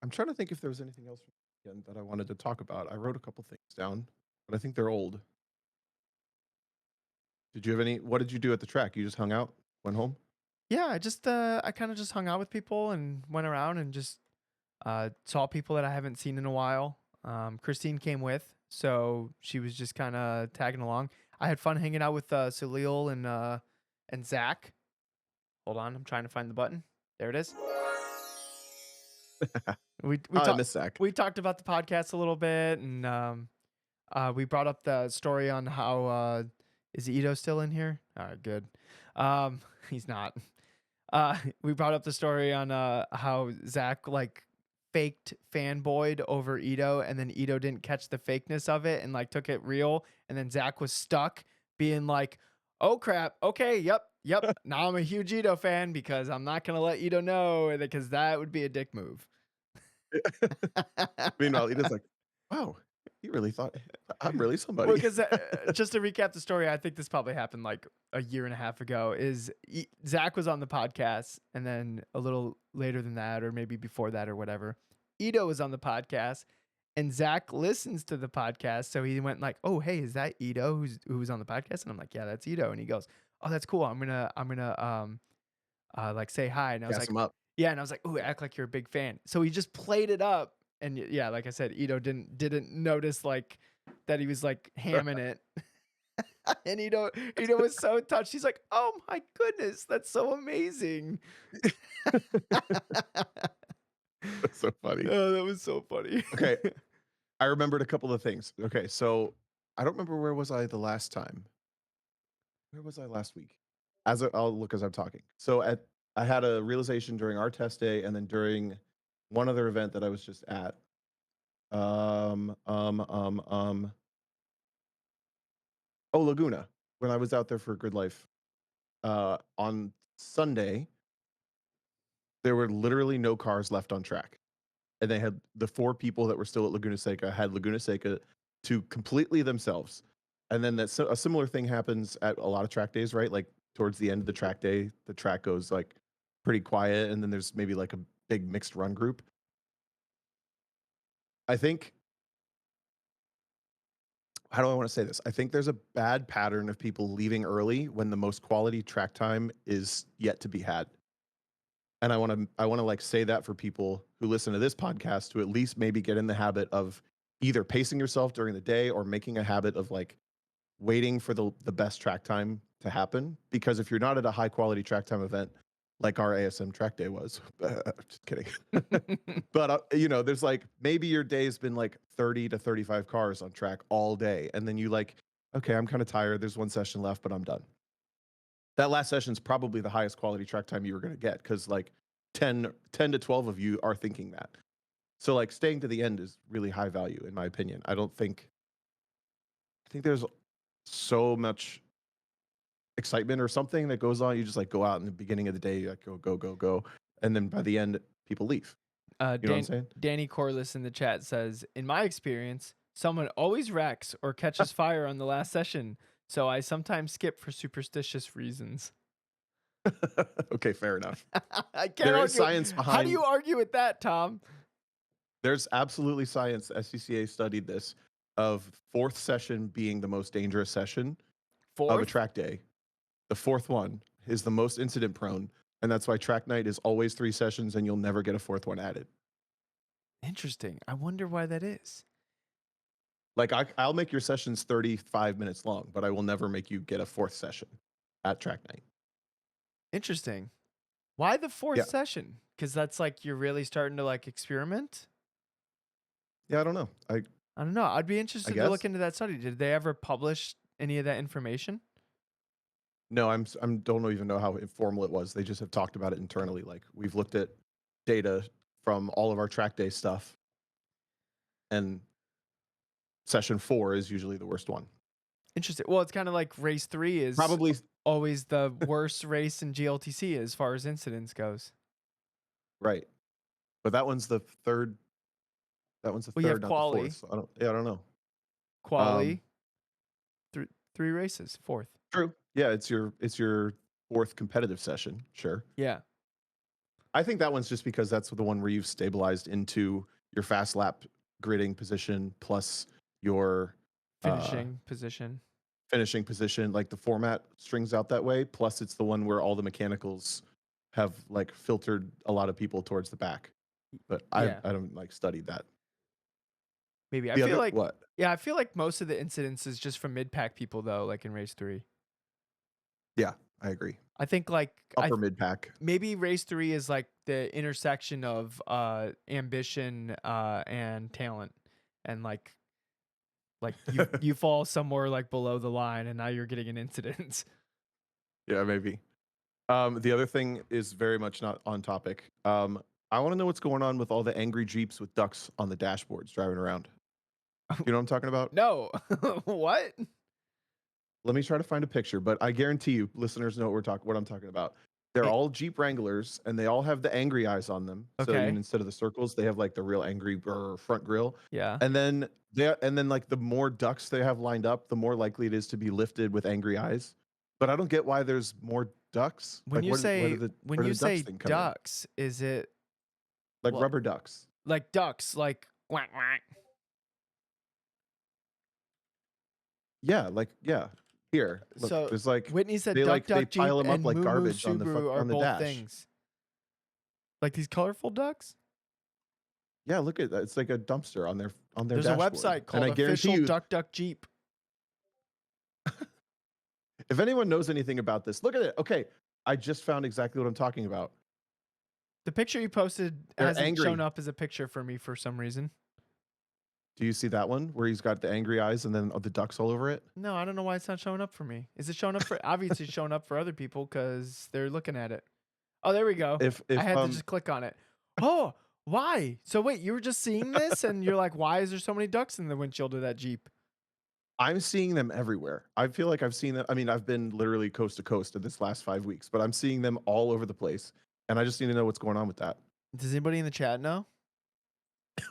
I'm trying to think if there was anything else from the weekend that I wanted to talk about. I wrote a couple things down, but I think they're old. Did you have any? What did you do at the track? You just hung out, went home. Yeah, I kind of just hung out with people and went around and just saw people that I haven't seen in a while. Christine came with, so she was just kind of tagging along. I had fun hanging out with Salil and Zach. Hold on, I'm trying to find the button. There it is. We Oh, I talked miss Zach. we talked about the podcast a little bit, and we brought up the story on how is Ito still in here? All right, good. He's not. We brought up the story on how Zach like faked fanboyed over Ito, and then Ito didn't catch the fakeness of it and like took it real, and then Zach was stuck being like, "Oh crap, okay, yep. Now I'm a huge Ito fan because I'm not gonna let Ito know because that would be a dick move." Meanwhile, Edith's like, "Wow, he really thought I'm really Well, somebody." because just to recap the story, I think this probably happened like a year and a half ago. Zach was on the podcast, and then a little later than that, or maybe before that, or whatever, Ito was on the podcast, and Zach listens to the podcast, so he went like, "Oh, hey, is that Ito who was on the podcast?" And I'm like, "Yeah, that's Ito," and he goes, "Oh, that's cool. I'm gonna like say hi," and I was Gas like, him up. "Yeah," and I was like, "Ooh, act like you're a big fan." So he just played it up, and yeah, like I said, Ito didn't notice like that he was like hamming it, and Ito was so touched. He's like, "Oh my goodness, that's so amazing." That's so funny. Oh, that was so funny. Okay, I remembered a couple of things. Okay, so I don't remember where was I the last time. Where was I last week? I'll look as I'm talking. So I had a realization during our test day, and then during one other event that I was just at. Um, um, um, um. Oh, Laguna. When I was out there for Good Life, on Sunday, there were literally no cars left on track, and they had the four people that were still at Laguna Seca had Laguna Seca to completely themselves. And then a similar thing happens at a lot of track days, right? Like towards the end of the track day, the track goes like pretty quiet, and then there's maybe like a big mixed run group. I think, how do I want to say this? I think there's a bad pattern of people leaving early when the most quality track time is yet to be had. And I want to like say that for people who listen to this podcast to at least maybe get in the habit of either pacing yourself during the day or making a habit of like waiting for the best track time to happen. Because if you're not at a high quality track time event like our ASM track day was, just kidding. But there's like maybe your day's been like 30 to 35 cars on track all day, and then you like, okay, I'm kind of tired. There's one session left, but I'm done. That last session is probably the highest quality track time you were going to get because like 10 to 12 of you are thinking that. So like staying to the end is really high value in my opinion. I think there's so much excitement or something that goes on. You just like go out in the beginning of the day, you like go, and then by the end, people leave. You know what I'm saying? Danny Corliss in the chat says, "In my experience, someone always wrecks or catches fire on the last session, so I sometimes skip for superstitious reasons." Okay, fair enough. I can't There argue. is science How do behind. you argue with that, Tom? There's absolutely science. SCCA studied this of fourth session being the most dangerous session of a Fourth? track day. The fourth one is the most incident prone, and that's why track night is always 3 sessions, and you'll never get a fourth one added. Interesting. I wonder why that is. Like I'll make your sessions 35 minutes long, but I will never make you get a fourth session at track night. Interesting. Why the fourth Yeah. session? Because that's like you're really starting to like experiment. Yeah, I don't know. I don't know. I'd be I interested to look guess. into that study. Did they ever publish any of that information? No, I'm don't even know how informal it was. They just have talked about it internally. Like we've looked at data from all of our track day stuff, and session 4 is usually the worst one. Interesting. Well, it's kind of like race 3 is Probably always the worst race in GLTC as far as incidents goes. right. But that one's the third. That one's the Well, you have third, not the fourth. quali, So I don't. Yeah, I don't know. Um, quali, three races, fourth. true. Yeah, it's your fourth competitive session. Sure. Yeah. I think that one's just because that's the one where you've stabilized into your fast lap gridding position plus your uh, Finishing position. finishing position. Like the format strings out that way. Plus, it's the one where all the mechanicals have like filtered a lot of people towards the back. But Yeah. I don't like studied that. Maybe. I The feel other like, what yeah, I feel like most of the incidents is just from mid pack people though, like in race 3. Yeah, I agree. I think like Upper mid pack. maybe race 3 is like the intersection of ambition and talent, and like you fall somewhere like below the line and now you're getting an incident. Yeah, maybe. The other thing is very much not on topic. I want to know what's going on with all the angry Jeeps with ducks on the dashboards driving around. You know what I'm talking about? No. What? Let me try to find a picture, but I guarantee you, listeners know what I'm talking about. They're Eh, all Jeep Wranglers, and they all have the angry eyes on them. So okay. instead of the circles, they have like the real angry front grill. Yeah. And then like the more ducks they have lined up, the more likely it is to be lifted with angry eyes. But I don't get why there's more ducks. When Like you say when where you did the ducks say thing come in? ducks, is it Like what, rubber ducks. like ducks, like quack quack? Yeah, like yeah. Here, look, So there's like Whitney said duck they duck pile Jeep them up and like moo moo garbage on Subaru are on the both dash. things. Like these colorful ducks? Yeah, look at that. It's like a dumpster on their There's a dashboard. website And called I guarantee Official you, Duck Duck Jeep. if anyone knows anything about this, look at it. Okay, I just found exactly what I'm talking about. The picture you posted They're hasn't shown angry. up as a picture for me for some reason. Do you see that one where he's got the angry eyes and then the ducks all over it? No, I don't know why it's not showing up for me. Is it showing up for obviously it's showing up for other people because they're looking at it. Oh, there we go. I If had to just click on it. Oh, why? So wait, you were just seeing this and you're like, why is there so many ducks in the windshield of that Jeep? I'm seeing them everywhere. I feel like I've seen them. I mean, I've been literally coast to coast in this last 5 weeks, but I'm seeing them all over the place. And I just need to know what's going on with that. Does anybody in the chat know?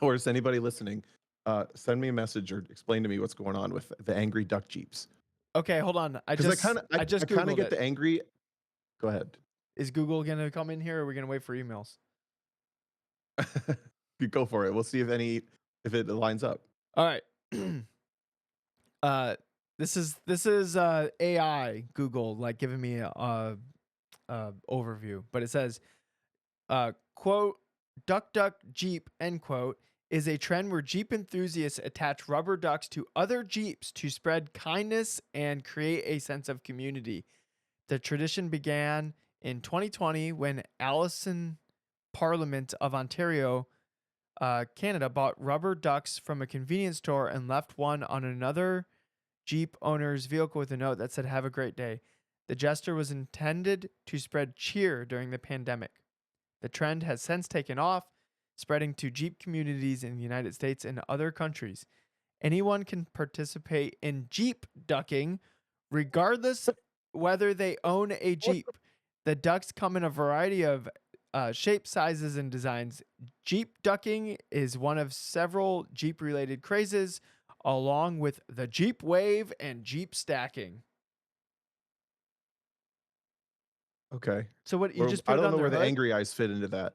Or is anybody listening? Send me a message or explain to me what's going on with the angry duck Jeeps. Okay, hold on. Because I I just kind of Googled get it. the angry. Go ahead. Is Google gonna come in here or are we gonna wait for emails? You go for it. We'll see if it lines up. All right. uh this is AI Google like giving me a overview, but it says quote, duck duck Jeep, end quote, is a trend where Jeep enthusiasts attach rubber ducks to other Jeeps to spread kindness and create a sense of community. The tradition began in 2020 when Allison Parliament of Ontario, Canada, bought rubber ducks from a convenience store and left one on another Jeep owner's vehicle with a note that said, "Have a great day." The gesture was intended to spread cheer during the pandemic. The trend has since taken off, spreading to Jeep communities in the United States and other countries. Anyone can participate in Jeep ducking, regardless whether they own a Jeep. The ducks come in a variety of shapes, sizes, and designs. Jeep ducking is one of several Jeep related crazes, along with the Jeep wave and Jeep stacking. Okay. So, what you Or just I put it don't on know their where the hood? angry eyes fit into that.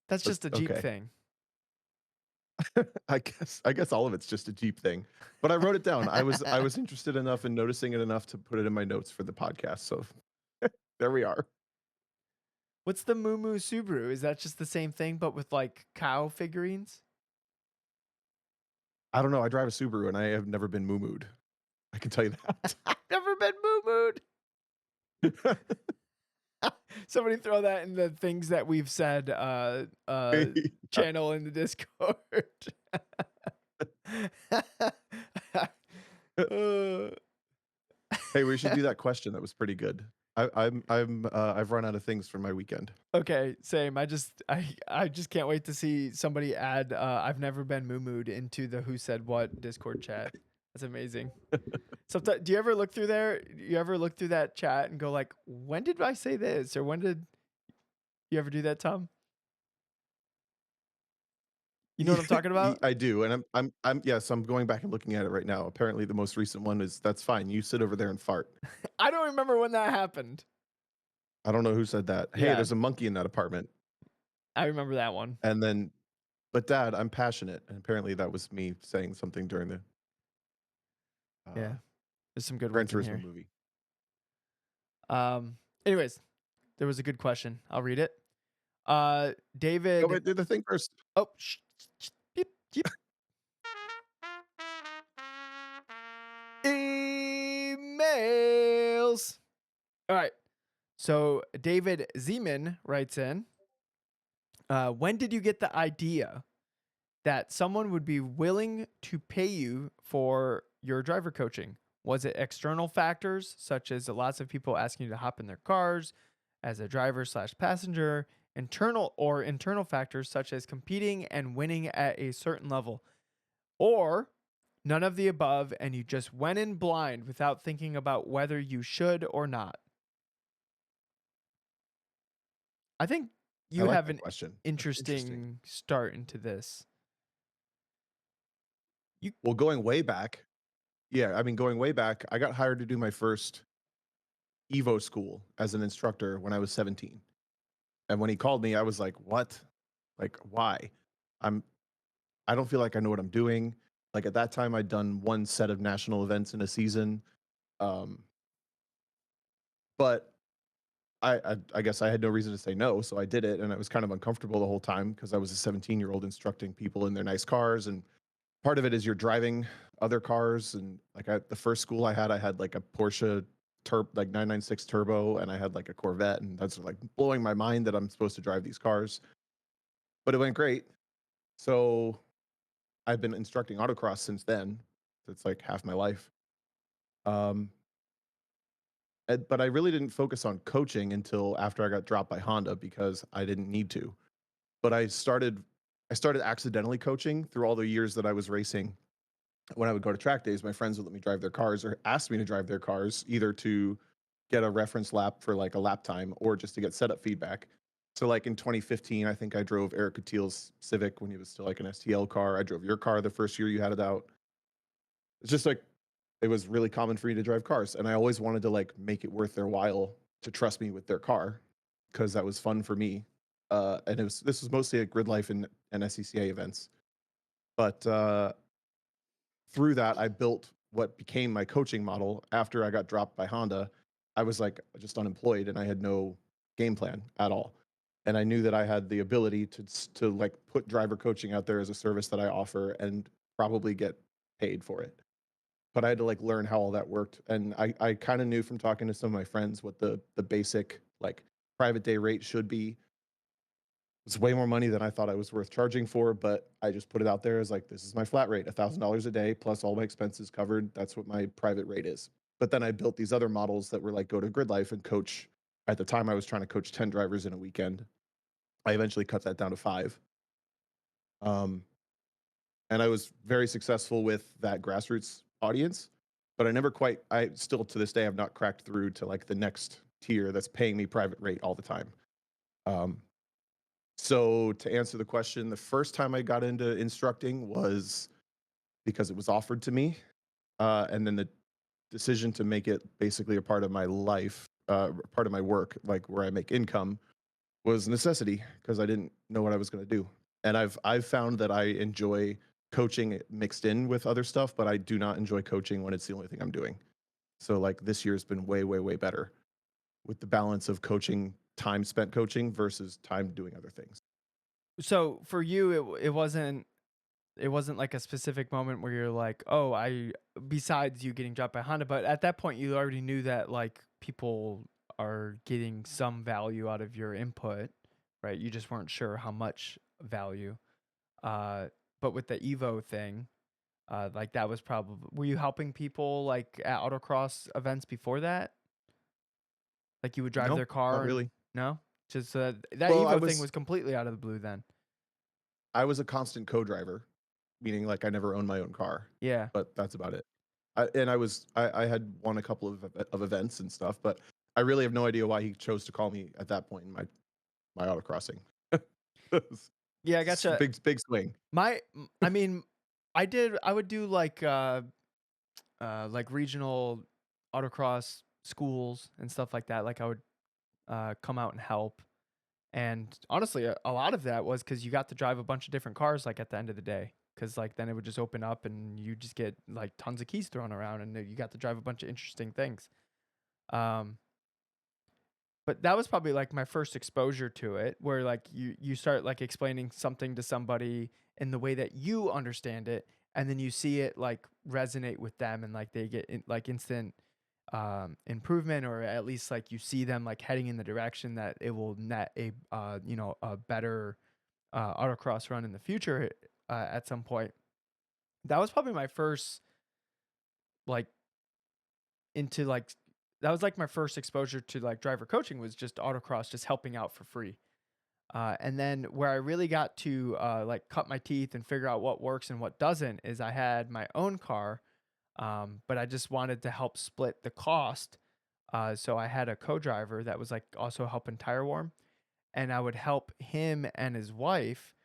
That's But just a Jeep okay. thing. I guess all of it's just a Jeep thing. But I wrote it down. I was interested enough in noticing it enough to put it in my notes for the podcast. So there we are. What's the Moo Moo Subaru? Is that just the same thing but with like cow figurines? I don't know. I drive a Subaru and I have never been moo-mooed. I can tell you that. Never been moo-mooed. Somebody throw that in the things that we've said channel in the Discord. Uh, Hey, we should do that question. That was pretty good. I've run out of things for my weekend. okay, same. I just can't wait to see somebody add I've never been moo-mooed into the Who Said What Discord chat. That's amazing. Sometimes, do you ever look through there? You ever look through that chat and go like, when did I say this? Or when did you ever do that, Tom? You know what I'm talking about? I do, and I'm yes, I'm going back and looking at it right now. Apparently, the most recent one is that's fine. You sit over there and fart. I don't remember when that happened. I don't know who said that. Hey, Yeah, there's a monkey in that apartment. I remember that one. And then, but Dad, I'm passionate. And apparently, that was me saying something during the uh, Yeah, there's some good Gran ones in Turismo here. movie. Anyways, there was a good question. I'll read it. Go David. ahead, do the thing first. Oh, beep, beep. Emails. All right. So David Zeman writes in, when did you get the idea that someone would be willing to pay you for your driver coaching? Was it external factors such as lots of people asking you to hop in their cars as a driver slash passenger, internal factors such as competing and winning at a certain level, or none of the above and you just went in blind without thinking about whether you should or not? I think I you like have that an question. That's interesting. interesting start into this. You Well, going way back, yeah, I mean, going way back, I got hired to do my first Evo school as an instructor when I was 17. And when he called me, I was like, "What? Like, why? I'm I don't feel like I know what I'm doing." Like at that time, I'd done one set of national events in a season, um, but I guess I had no reason to say no, so I did it, and I was kind of uncomfortable the whole time because I was a 17-year-old instructing people in their nice cars, and part of it is you're driving other cars, and like the first school I had like a Porsche like 996 turbo, and I had like a Corvette, and that's like blowing my mind that I'm supposed to drive these cars, but it went great. So I've been instructing autocross since then. It's like half my life. Um, but I really didn't focus on coaching until after I got dropped by Honda because I didn't need to. But I started accidentally coaching through all the years that I was racing. When I would go to track days, my friends would let me drive their cars or ask me to drive their cars either to get a reference lap for like a lap time or just to get setup feedback. So like in 2015, I think I drove Eric Coutille's Civic when he was still like an STL car. I drove your car the first year you had it out. It's just like it was really common for me to drive cars, and I always wanted to like make it worth their while to trust me with their car because that was fun for me. And this was mostly at Grid Life and SCCA events, but through that, I built what became my coaching model. After I got dropped by Honda, I was like just unemployed and I had no game plan at all. And I knew that I had the ability to like put driver coaching out there as a service that I offer and probably get paid for it. But I had to like learn how all that worked. And I kind of knew from talking to some of my friends what the basic like private day rate should be. It's way more money than I thought I was worth charging for, but I just put it out there as like, this is my flat rate, $1,000 a day plus all my expenses covered. That's what my private rate is. But then I built these other models that were like go to Grid Life and coach. At the time, I was trying to coach 10 drivers in a weekend. I eventually cut that down to 5. Um, and I was very successful with that grassroots audience, but I still to this day have not cracked through to like the next tier that's paying me private rate all the time. Um, So to answer the question, the first time I got into instructing was because it was offered to me, and then the decision to make it basically a part of my life, part of my work, like where I make income, was necessity because I didn't know what I was going to do. And I've found that I enjoy coaching mixed in with other stuff, but I do not enjoy coaching when it's the only thing I'm doing. So like this year's been way better with the balance of coaching, time spent coaching versus time doing other things. So for you, it wasn't. it wasn't like a specific moment where you're like, "Oh, I," besides you getting dropped by Honda, but at that point you already knew that like people are getting some value out of your input, right? You just weren't sure how much value. Uh, but with the Evo thing, like that was probably, were you helping people like at autocross events before that? Like you would drive No, their not car and really. no? Just that Well, Evo thing was completely out of the blue then. I was a constant co-driver, meaning like I never owned my own car, Yeah. but that's about it. I had won a couple of events and stuff, but I really have no idea why he chose to call me at that point in my autocrossing. Yeah, I gotcha. Big swing. I mean, I would do like regional autocross schools and stuff like that. Like I would come out and help. And honestly, a lot of that was because you got to drive a bunch of different cars like at the end of the day. Because like then it would just open up and you just get like tons of keys thrown around and you got to drive a bunch of interesting things. Um, but that was probably like my first exposure to it, where like you start like explaining something to somebody in the way that you understand it, and then you see it like resonate with them, and like they get like instant improvement, or at least like you see them like heading in the direction that it will net a a better autocross run in the future at some point. That was probably my first like into like that was like my first exposure to like driver coaching, was just autocross, just helping out for free. And then where I really got to like cut my teeth and figure out what works and what doesn't is I had my own car, but I just wanted to help split the cost. So I had a co-driver that was like also helping tire warm, and I would help him and his wife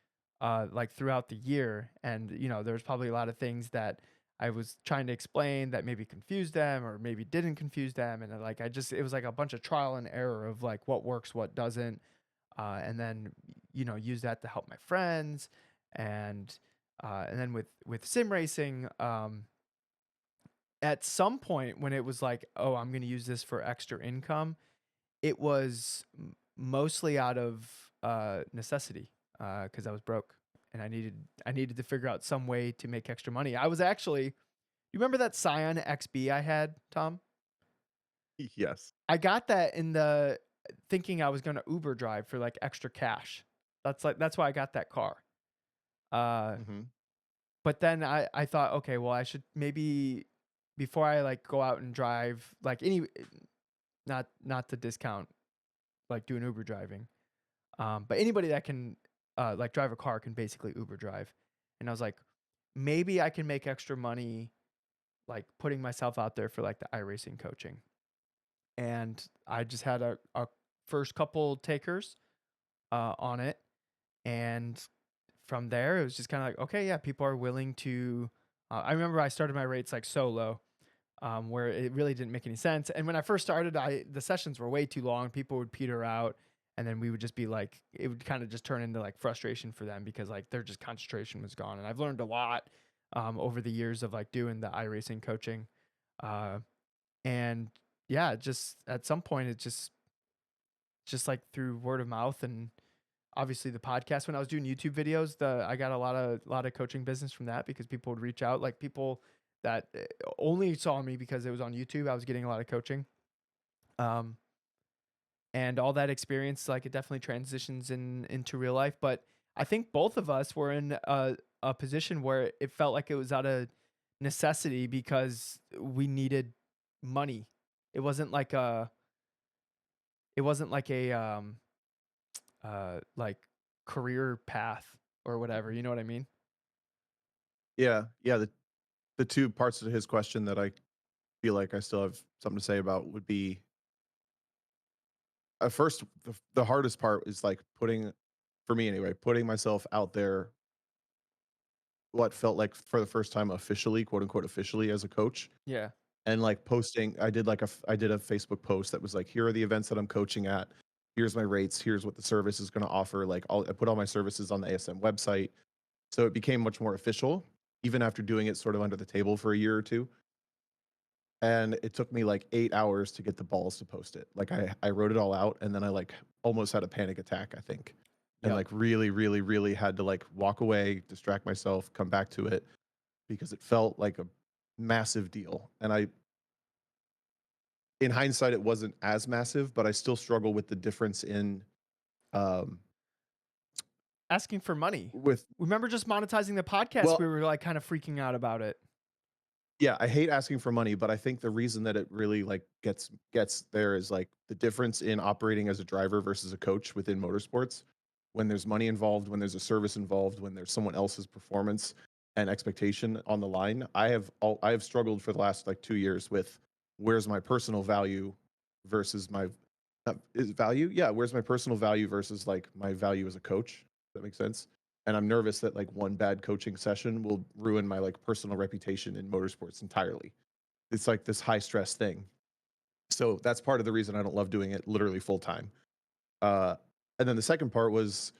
like throughout the year. And there's probably a lot of things that I was trying to explain that maybe confused them or maybe didn't confuse them. And like it was like a bunch of trial and error of like what works, what doesn't, and then use that to help my friends. And then with sim racing, at some point when it was like, oh, I'm going to use this for extra income, it was mostly out of necessity, because I was broke and I needed to figure out some way to make extra money. I was actually, you remember that Scion XB I had, Tom? Yes. I got that in the thinking I was going to Uber drive for like extra cash. That's why I got that car. Uh, Hmm. but then I thought, okay, well, I should maybe, before I like go out and drive like any, not to discount like doing Uber driving. But anybody that can like drive a car can basically Uber drive. And I was like, maybe I can make extra money like putting myself out there for like the iRacing coaching. And I just had a first couple takers on it. And from there, it was just kind of like, okay, yeah, people are willing to. I remember I started my rates like so low, where it really didn't make any sense. And when I first started, the sessions were way too long. People would peter out, and then we would just be like, it would kind of just turn into like frustration for them because like their just concentration was gone. And I've learned a lot over the years of like doing the iRacing coaching, uh, and yeah, just at some point it just like through word of mouth and obviously the podcast. When I was doing YouTube videos, I got a lot of coaching business from that because people would reach out, like people that only saw me because it was on YouTube. I was getting a lot of coaching. Um, and all that experience, like it definitely transitions into real life. But I think both of us were in a position where it felt like it was out of necessity because we needed money. It wasn't like a like career path or whatever. You know what I mean? Yeah, yeah. The two parts of his question that I feel like I still have something to say about would be, at first, the hardest part is like for me anyway, putting myself out there. What felt like for the first time officially, quote unquote, officially as a coach, Yeah. and like posting. I did a Facebook post that was like, here are the events that I'm coaching at. Here's my rates. Here's what the service is going to offer. Like I put all my services on the ASM website, so it became much more official. Even after doing it sort of under the table for a year or two, and it took me like 8 hours to get the balls to post it. Like I wrote it all out, and then I like almost had a panic attack, I think, and Yep. like really, really, really had to like walk away, distract myself, come back to it because it felt like a massive deal. And in hindsight, it wasn't as massive, but I still struggle with the difference in, um, Asking for money. with, Remember just monetizing the podcast, we well, were like kind of freaking out about it. yeah, I hate asking for money, but I think the reason that it really like gets there is like the difference in operating as a driver versus a coach within motorsports. When there's money involved, when there's a service involved, when there's someone else's performance and expectation on the line, I have struggled for the last like 2 years with where's my personal value versus my is value? Yeah, where's my personal value versus like my value as a coach? Does that make sense? And I'm nervous that like one bad coaching session will ruin my like personal reputation in motorsports entirely. It's like this high stress thing. So that's part of the reason I don't love doing it literally full time. Uh, and then the second part was,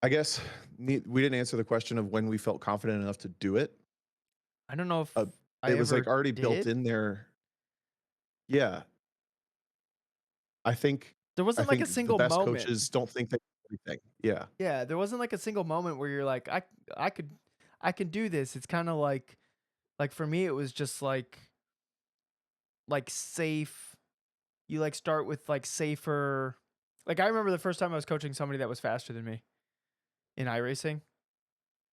I guess, we didn't answer the question of when we felt confident enough to do it. I don't know if Uh, I it was like ever already built did. in there. Yeah, I think There I wasn't like a think the single best moment. coaches don't think they know everything. Yeah, Yeah, there wasn't like a single moment where you're like, I could I can do this. It's kind of like for me it was just like safe. You like start with like safer. Like I remember the first time I was coaching somebody that was faster than me in iRacing,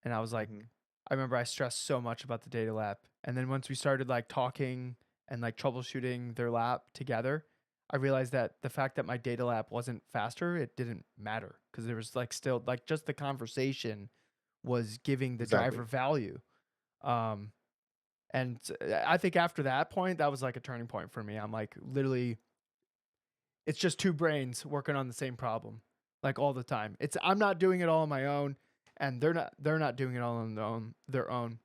and I was like, hmm, I remember I stressed so much about the data lap, and then once we started like talking and like troubleshooting their lap together, I realized that the fact that my data lap wasn't faster, it didn't matter because there was like still like just the conversation was giving the driver exactly. value. Um, and I think after that point, that was like a turning point for me. I'm like, literally, it's just two brains working on the same problem, like all the time. It's I'm not doing it all on my own, and they're not doing it all on their own.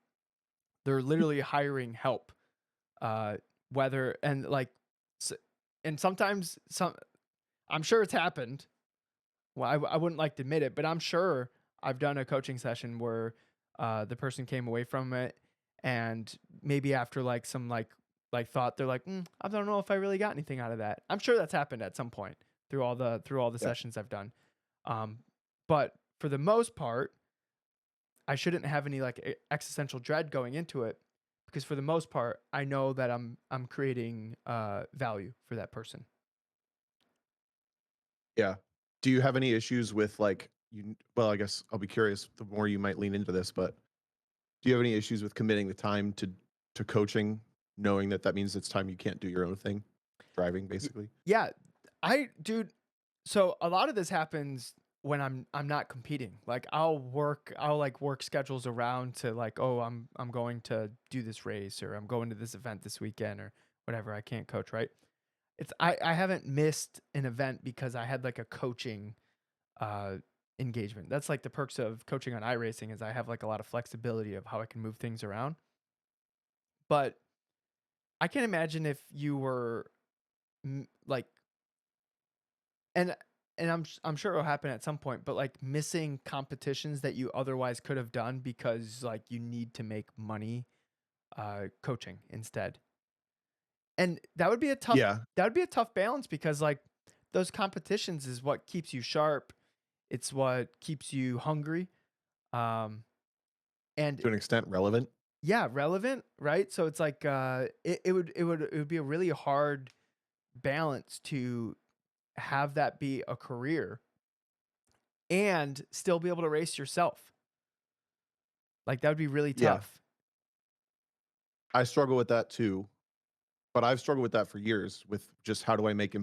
They're literally hiring help. Whether and like, and sometimes I'm sure it's happened. Well, I wouldn't like to admit it, but I'm sure I've done a coaching session where the person came away from it and maybe after like some like thought they're like, I don't know if I really got anything out of that. I'm sure that's happened at some point through all the Yeah. sessions I've done. Um, but for the most part, I shouldn't have any like existential dread going into it because for the most part, I know that I'm creating value for that person. Yeah. Do you have any issues with like well, I guess I'll be curious the more you might lean into this, but do you have any issues with committing the time to coaching, knowing that that means it's time you can't do your own thing, driving Y- basically? Yeah, dude. So a lot of this happens when I'm not competing. Like I'll like work schedules around to like, oh, I'm going to do this race or I'm going to this event this weekend or whatever. I can't coach, right? I haven't missed an event because I had like a coaching uh engagement. That's like the perks of coaching on iRacing is I have like a lot of flexibility of how I can move things around. But I can imagine if you were like and I'm sure it'll happen at some point, but like missing competitions that you otherwise could have done because like you need to make money coaching instead. And Yeah. that would be a tough balance because like those competitions is what keeps you sharp. It's what keeps you hungry. Um and To an extent relevant. yeah, relevant, right? So it's like it would be a really hard balance to have that be a career and still be able to race yourself. Like that would be really Yeah. tough. I struggle with that too, but I've struggled with that for years with just how do I make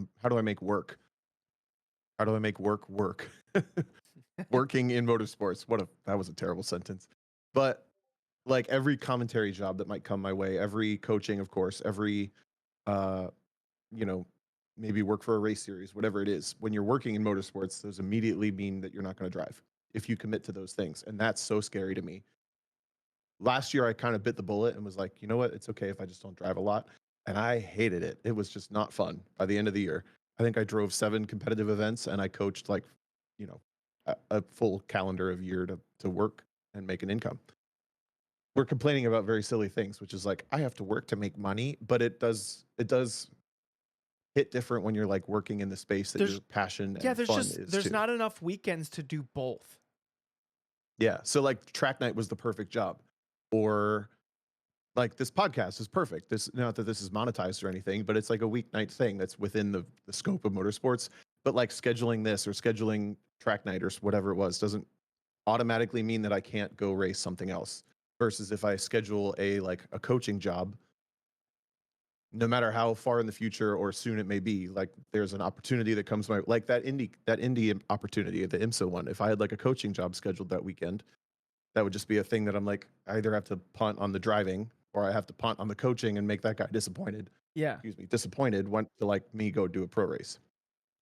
work? How do I make work work? Working in motorsports. That was a terrible sentence. But like every commentary job that might come my way, every coaching, of course, every uh, you know, maybe work for a race series, whatever it is. When you're working in motorsports, those immediately mean that you're not going to drive if you commit to those things. And that's so scary to me. Last year I kind of bit the bullet and was like, you know what? It's okay if I just don't drive a lot. And I hated it. It was just not fun by the end of the year. I think I drove 7 competitive events and I coached like, you know, a full calendar of year to work and make an income. We're complaining about very silly things, which is like I have to work to make money, but it does hit different when you're like working in the space that There's your passion yeah, and fun is there's too. not enough weekends to do both. Yeah. So like track night was the perfect job. Or like this podcast is perfect. This not that this is monetized or anything, but it's like a weeknight thing that's within the scope of motorsports. But like scheduling this or scheduling track night or whatever it was doesn't automatically mean that I can't go race something else. Versus if I schedule a like a coaching job, no matter how far in the future or soon it may be, like there's an opportunity that comes my like that indie opportunity, the IMSA one. If I had like a coaching job scheduled that weekend, that would just be a thing that I'm like, I either have to punt on the driving or I have to punt on the coaching and make that guy disappointed. Yeah. Excuse me, disappointed want to like me go do a pro race.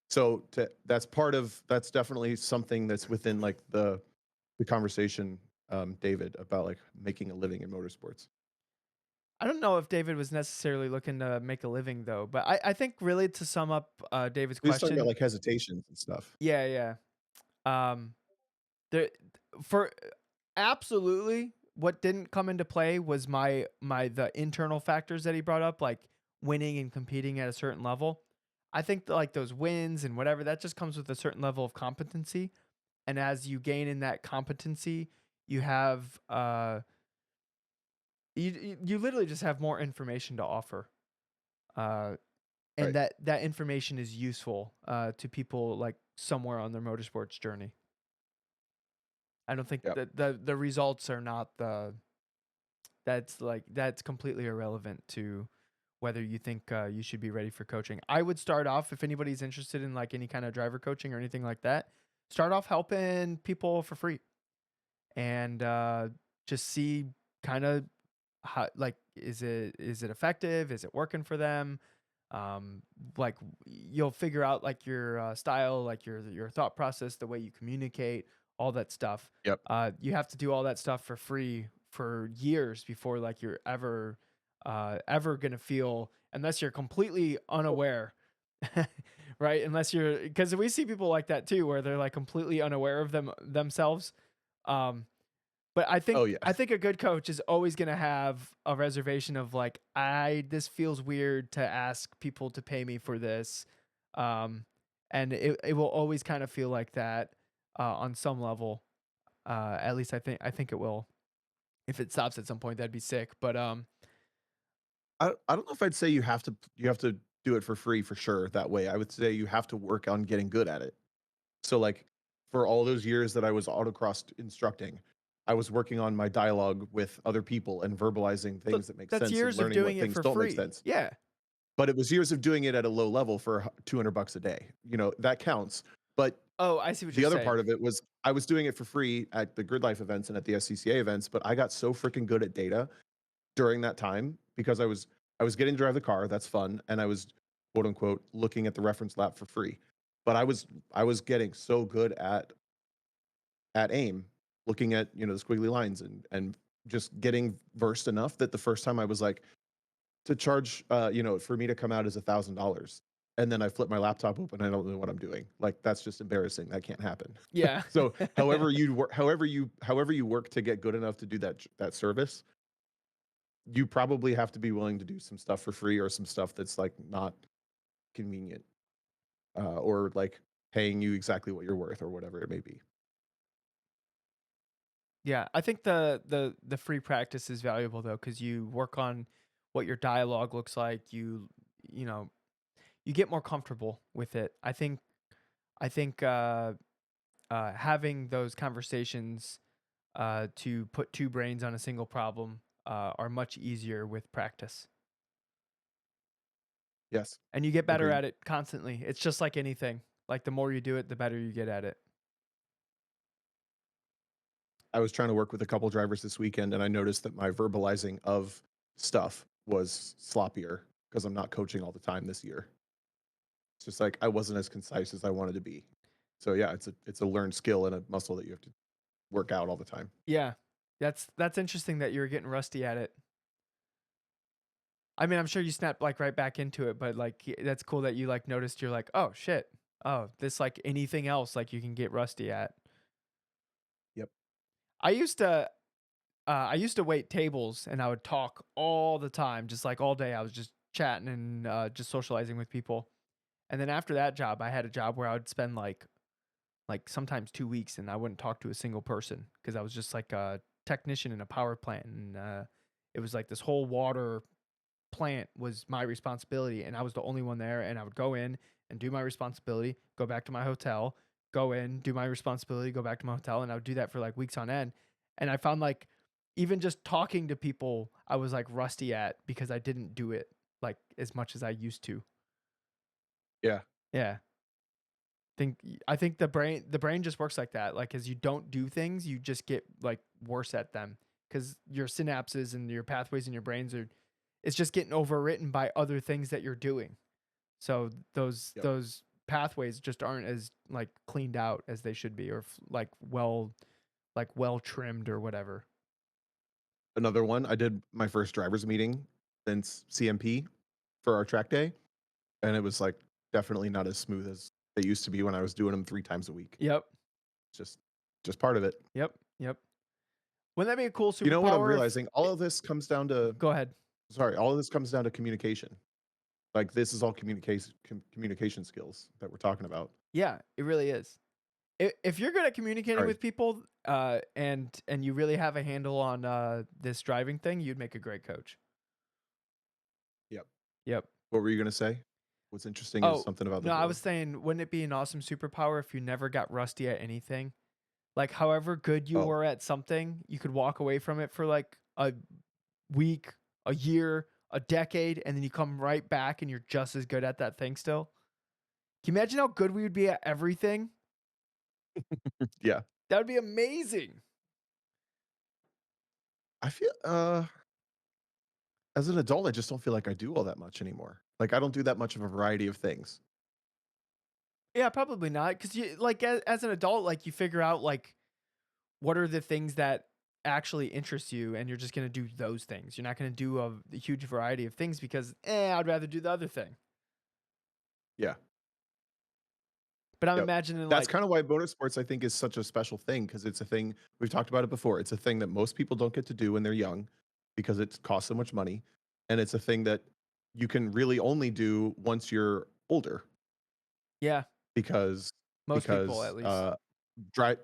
So that's definitely something that's within like the conversation, David, about like making a living in motorsports. I don't know if David was necessarily looking to make a living though, but I think really to sum up David's We was talking about question, like hesitations and stuff. yeah, yeah. Um, there for absolutely what didn't come into play was the internal factors that he brought up, like winning and competing at a certain level. I think that, like those wins and whatever that just comes with a certain level of competency, and as you gain in that competency, you have you literally just have more information to offer. Uh, and Right. that information is useful to people like somewhere on their motorsports journey. I don't think Yeah. that the results are not the that's completely irrelevant to whether you think you should be ready for coaching. I would start off if anybody's interested in like any kind of driver coaching or anything like that. Start off helping people for free and just see kind of how like is it effective? Is it working for them? Um, like you'll figure out like your style, like your thought process, the way you communicate, all that stuff. Yep. You have to do all that stuff for free for years before like you're ever gonna feel unless you're completely unaware, right? Unless you're because we see people like that too, where they're like completely unaware of themselves. Um, but Oh yeah. I think a good coach is always gonna have a reservation of like, this feels weird to ask people to pay me for this. Um, and it will always kind of feel like that on some level. At least I think it will. If it stops at some point, that'd be sick. But I don't know if I'd say you have to do it for free for sure that way. I would say you have to work on getting good at it. So like for all those years that I was autocross instructing, I was working on my dialogue with other people and verbalizing so things that make that's sense and years of learning what doing it things for don't make free. sense. Yeah. But it was years of doing it at a low level for 200 bucks a day. You know, that counts. But Oh, I see what you're the other saying. part of it was I was doing it for free at the Grid Life events and at the SCCA events, but I got so freaking good at data during that time because I was getting to drive the car, that's fun, and I was quote unquote looking at the reference lap for free. But I was getting so good at aim, looking at, the squiggly lines and just getting versed enough that the first time I was like to charge for me to come out is $1,000. And then I flip my laptop open, I don't know what I'm doing. Like that's just embarrassing. That can't happen. Yeah. So however you work to get good enough to do that service, you probably have to be willing to do some stuff for free or some stuff that's like not convenient, or like paying you exactly what you're worth or whatever it may be. Yeah, I think the free practice is valuable though because you work on what your dialogue looks like. You know you get more comfortable with it. I think having those conversations to put two brains on a single problem are much easier with practice, Yes, and you get better agreed. at it constantly. It's just like anything. Like the more you do it, the better you get at it. I was trying to work with a couple drivers this weekend, and I noticed that my verbalizing of stuff was sloppier because I'm not coaching all the time this year. It's just like I wasn't as concise as I wanted to be. So yeah, it's a learned skill and a muscle that you have to work out all the time. Yeah, that's interesting that you're getting rusty at it. I mean, I'm sure you snapped like right back into it, but like that's cool that you like noticed you're like, "Oh shit. Oh, this like anything else like you can get rusty at." Yep. I used to I used to wait tables and I would talk all the time, just like all day I was just chatting and just socializing with people. And then after that job, I had a job where I would spend like sometimes 2 weeks and I wouldn't talk to a single person because I was just like a technician in a power plant, and it was like this whole water plant was my responsibility, and I was the only one there, and I would go in and do my responsibility, go back to my hotel, go in, do my responsibility, go back to my hotel, and I would do that for like weeks on end. And I found like even just talking to people I was like rusty at because I didn't do it like as much as I used to. Yeah. Yeah. I think the brain just works like that. Like as you don't do things, you just get like worse at them because your synapses and your pathways in your brains are it's just getting overwritten by other things that you're doing. So Yep. those pathways just aren't as like cleaned out as they should be, or like well trimmed or whatever. Another one, I did my first driver's meeting since CMP for our track day, and it was like definitely not as smooth as they used to be when I was doing them 3 times a week. Yep. Just just part of it. Yep. Yep. Wouldn't that be a cool You know what I'm superpower if realizing? All of this comes down to go ahead. Sorry, all of this comes down to communication. Like, this is all communication skills that we're talking about. Yeah, it really is. If you're good at communicating Sorry. with people, and you really have a handle on this driving thing, you'd make a great coach. Yep. Yep. What were you gonna say? What's interesting is Oh, something about the no, I was door. saying, wouldn't it be an awesome superpower if you never got rusty at anything? Like, however good you Oh, were at something, you could walk away from it for like a week, a year, a decade, and then you come right back and you're just as good at that thing still. Can you imagine how good we would be at everything? yeah. That would be amazing. I feel, as an adult, I just don't feel like I do all that much anymore. Like, I don't do that much of a variety of things. Yeah, probably not. Because you like as an adult, like you figure out like what are the things that actually interest you, and you're just gonna do those things. You're not gonna do a huge variety of things because I'd rather do the other thing. Yeah. But I'm Yep. imagining That's like kinda why motorsports, I think, is such a special thing because it's a thing we've talked about it before. It's a thing that most people don't get to do when they're young because it costs so much money, and it's a thing that you can really only do once you're older yeah, because most people because, at least. uh,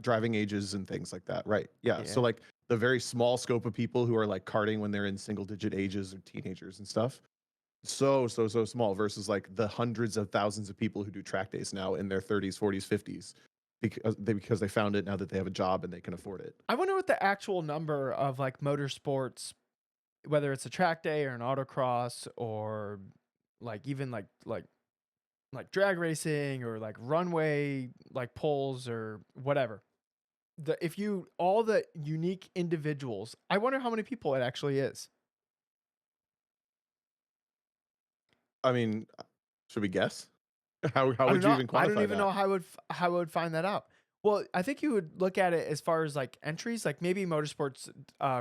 driving ages and things like that, right, yeah, so, Yeah. like, the very small scope of people who are, like, karting when they're in single digit ages or teenagers and stuff, so small versus, like, the hundreds of thousands of people who do track days now in their 30s, 40s, 50s because they found it now that they have a job and they can afford it. I wonder what the actual number of like motorsports, whether it's a track day or an autocross or like even like drag racing or like runway like poles or whatever. The if you all the unique individuals, I wonder how many people it actually is. I mean, should we guess? How I don't would you know. even I don't quantify even know that? how I would find that out. Well, I think you would look at it as far as like entries, like maybe Motorsports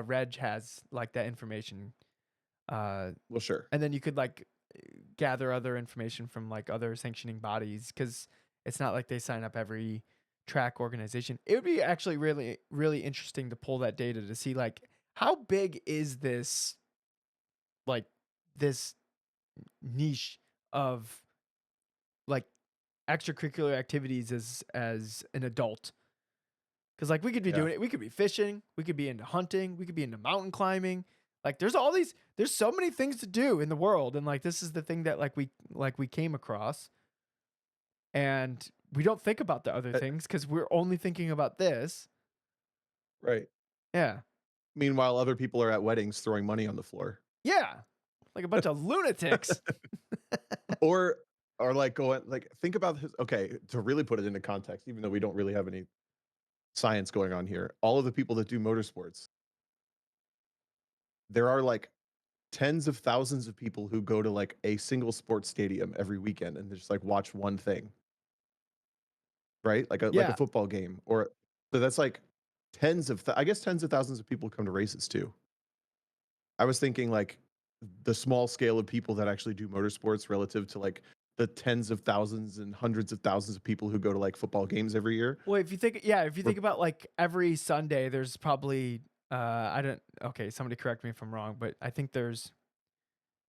Reg has like that information. Uh, Well, sure. and then you could like gather other information from like other sanctioning bodies because it's not like they sign up every track organization. It would be actually really interesting to pull that data to see like how big is this like this niche of like extracurricular activities as an adult. Because like we could be Yeah. doing it, we could be fishing, we could be into hunting, we could be into mountain climbing. Like there's so many things to do in the world, and like this is the thing that like we came across, and we don't think about the other Uh, things because we're only thinking about this. right. Yeah, Meanwhile, other people are at weddings throwing money on the floor. yeah, like a bunch of lunatics. Or like going like think about his okay, to really put it into context, even though we don't really have any science going on here. All of the people that do motorsports, there are like tens of thousands of people who go to like a single sports stadium every weekend and just like watch one thing, right? Like a Yeah. football game or so that's like I guess tens of thousands of people come to races too. I was thinking like the small scale of people that actually do motorsports relative to like the tens of thousands and hundreds of thousands of people who go to like football games every year. Well, if you Were think about like every Sunday, there's probably I don't okay, somebody correct me if I'm wrong, but I think there's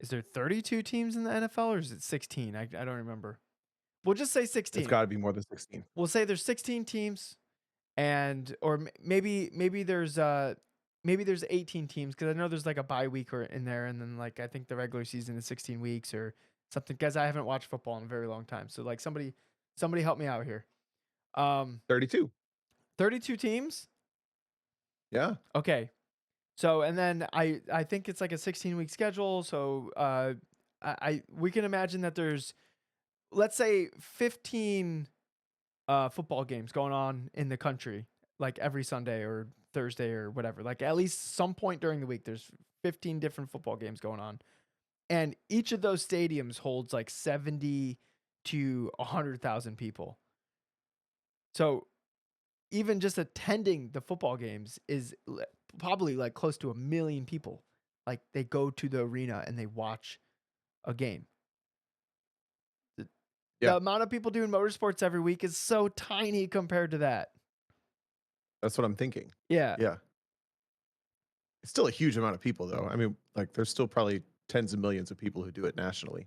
is there 32 teams in the NFL or is it 16? I don't remember. We'll just say It's 16. got to be more than 16. We'll say there's 16 teams and or maybe there's 18 teams because I know there's like a bye week or in there, and then like I think the regular season is 16 weeks or something. Because I haven't watched football in a very long time, so like somebody help me out here. 32. 32 teams. Yeah. Okay, so and then I think it's like a 16-week schedule. So I we can imagine that there's, let's say, 15 football games going on in the country, like every Sunday or Thursday or whatever. Like at least some point during the week, there's 15 different football games going on, and each of those stadiums holds like 70 to 100,000 people. So even just attending the football games is probably like close to 1 million people. Like they go to the arena and they watch a game. The Yeah. amount of people doing motorsports every week is so tiny compared to that. That's what I'm thinking. Yeah. Yeah. It's still a huge amount of people, though. I mean, like, there's still probably tens of millions of people who do it nationally.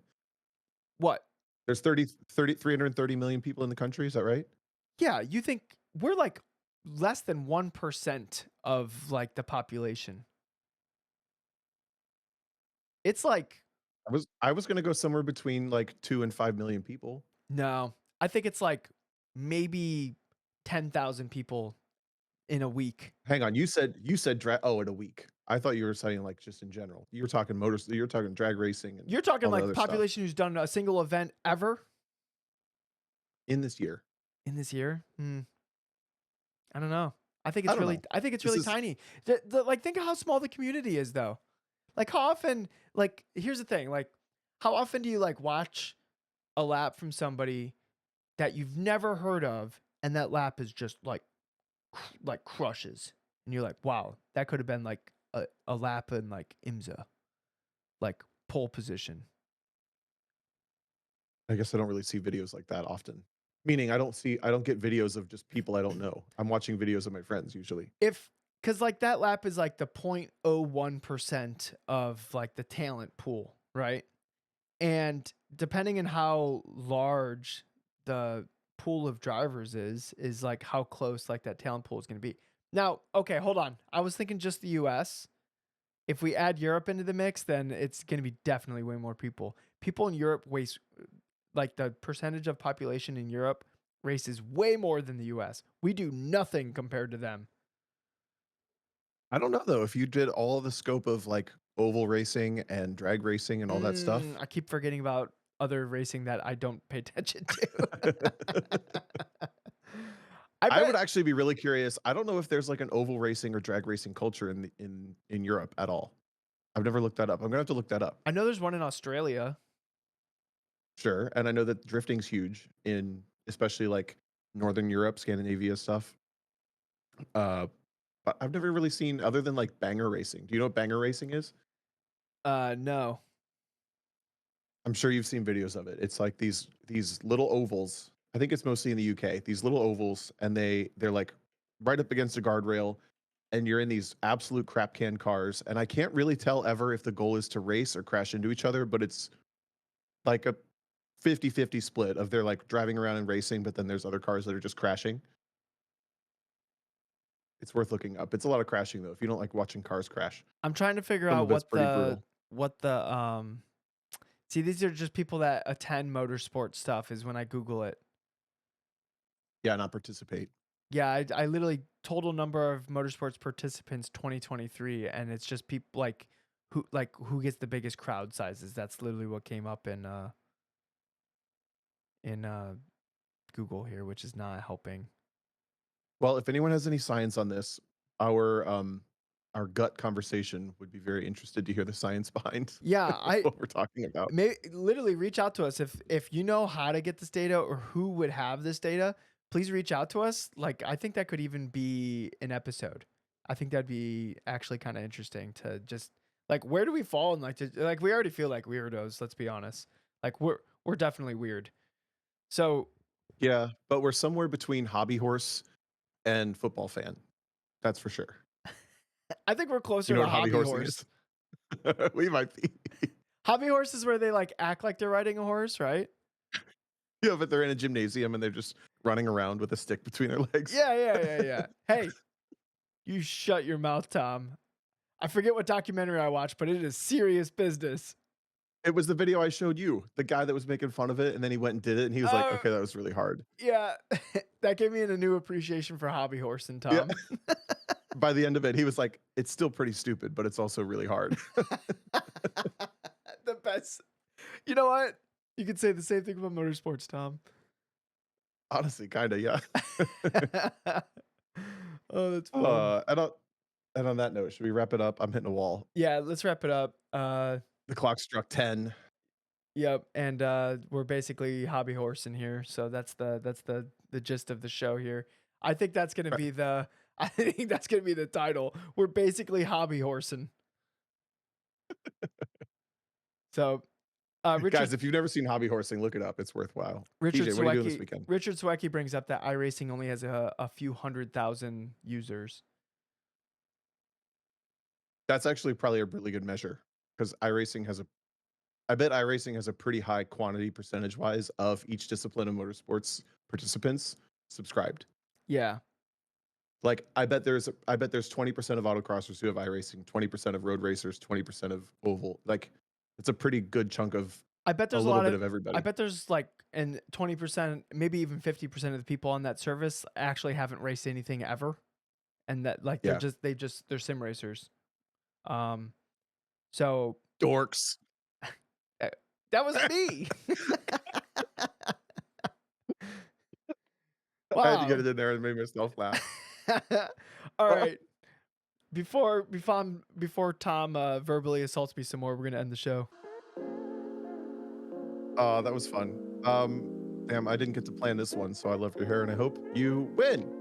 What? There's 330 million people in the country. Is that right? Yeah, you think we're like less than 1% of like the population. It's like, I was gonna go somewhere between like 2 and 5 million people. no, I think it's like maybe 10,000 people in a week. Hang on, you said in a week. I thought you were saying like just in general. You were talking motors. You were talking drag racing and You're talking all the like other stuff population who's done a single event ever in this year. in this year. I don't know. I don't know. I think it's This really is tiny. Like think of how small the community is though. Like how often, like here's the thing, like how often do you like watch a lap from somebody that you've never heard of, and that lap is just like crushes, and you're like, wow, that could have been like a lap in like IMSA, like pole position. I guess I don't really see videos like that often. Meaning I don't get videos of just people I don't know. I'm watching videos of my friends usually. If Because like that lap is like the 0.01% of like the talent pool, right? And depending on how large the pool of drivers is like how close like that talent pool is going to be. Now, okay, hold on. I was thinking just the US. If we add Europe into the mix, then it's going to be definitely way more people. People in Europe waste, like the percentage of population in Europe races way more than the US. We do nothing compared to them. I don't know though if you did all the scope of like oval racing and drag racing and all that stuff. I keep forgetting about other racing that I don't pay attention to. I I would bet actually be really curious. I don't know if there's like an oval racing or drag racing culture in Europe at all. I've never looked that up. I'm gonna have to look that up. I know there's one in Australia. Sure, and I know that drifting's huge in especially like Northern Europe, Scandinavia stuff. Uh, but I've never really seen other than like banger racing. Do you know what banger racing is? No. I'm sure you've seen videos of it. It's like these little ovals. I think it's mostly in the UK. These little ovals, and they're like right up against a guardrail, and you're in these absolute crap can cars. And I can't really tell ever if the goal is to race or crash into each other, but it's like a 50-50 split of they're like driving around and racing, but then there's other cars that are just crashing. It's worth looking up. It's a lot of crashing though. If you don't like watching cars crash, I'm trying to figure some out of it's pretty brutal. what the see, these are just people that attend motorsport stuff is when I Google it. Yeah, not participate. Yeah, I literally total number of motorsports participants 2023, and it's just people like who gets the biggest crowd sizes. That's literally what came up in Google here, which is not helping. Well, if anyone has any science on this, our um our gut conversation would be very interested to hear the science behind Yeah, I what we're talking about. may literally reach out to us if you know how to get this data or who would have this data. Please reach out to us. Like I think that could even be an episode. I think that'd be actually kind of interesting to just like where do we fall in like we already feel like weirdos. Let's be honest. Like we're definitely weird. So Yeah, but we're somewhere between hobby horse and football fan. That's for sure. I think we're You closer know to what hobby hobby horsing horse. is? We might be. Hobby horse is where they like act like they're riding a horse, right? Yeah, but they're in a gymnasium and they're just running around with a stick between their legs. Yeah, yeah, yeah, yeah. Hey, you shut your mouth, Tom. I forget what documentary I watched, but it is serious business. It was the video I showed you, the guy that was making fun of it, and then he went and did it, and he was like, Oh, "Okay, that was really hard." yeah. That gave me a new appreciation for hobby horsing, Yeah. Tom. By the end of it, he was like, "It's still pretty stupid, but it's also really hard." The best. You know what? You could say the same thing about motorsports, Tom. Honestly, kinda, yeah. Oh, that's fun. I don't and on that note, should we wrap it up? I'm hitting a wall. Yeah, let's wrap it up. The clock struck 10. Yep, and we're basically hobby horsing here, so that's the gist of the show here. I think that's gonna Right. be the I think that's gonna be the title. We're basically hobby horsing. So, Guys, if you've never seen hobby horsing, look it up. It's worthwhile. Richard TJ, what are you doing this Sawecki weekend? Richard Sawecki brings up that iRacing only has a few 100,000 users. That's actually probably a really good measure because iRacing has a I bet iRacing has a pretty high quantity percentage-wise of each discipline of motorsports participants subscribed. Yeah. Like, I bet there's 20% of autocrossers who have iRacing, 20% of road racers, 20% of oval. Like, it's a pretty good chunk of I bet a there's a little lot bit of of I everybody. bet there's like and 20%, maybe even 50% of the people on that service actually haven't raced anything ever. And that like Yeah. they're sim racers. Um so Dorks. uh, that was me. I had to get Wow. it in there and made myself laugh. All right. Before Tom verbally assaults me some more, we're gonna end the show. That was fun. Damn, I didn't get to plan this one, so I love your hair, and I hope you win.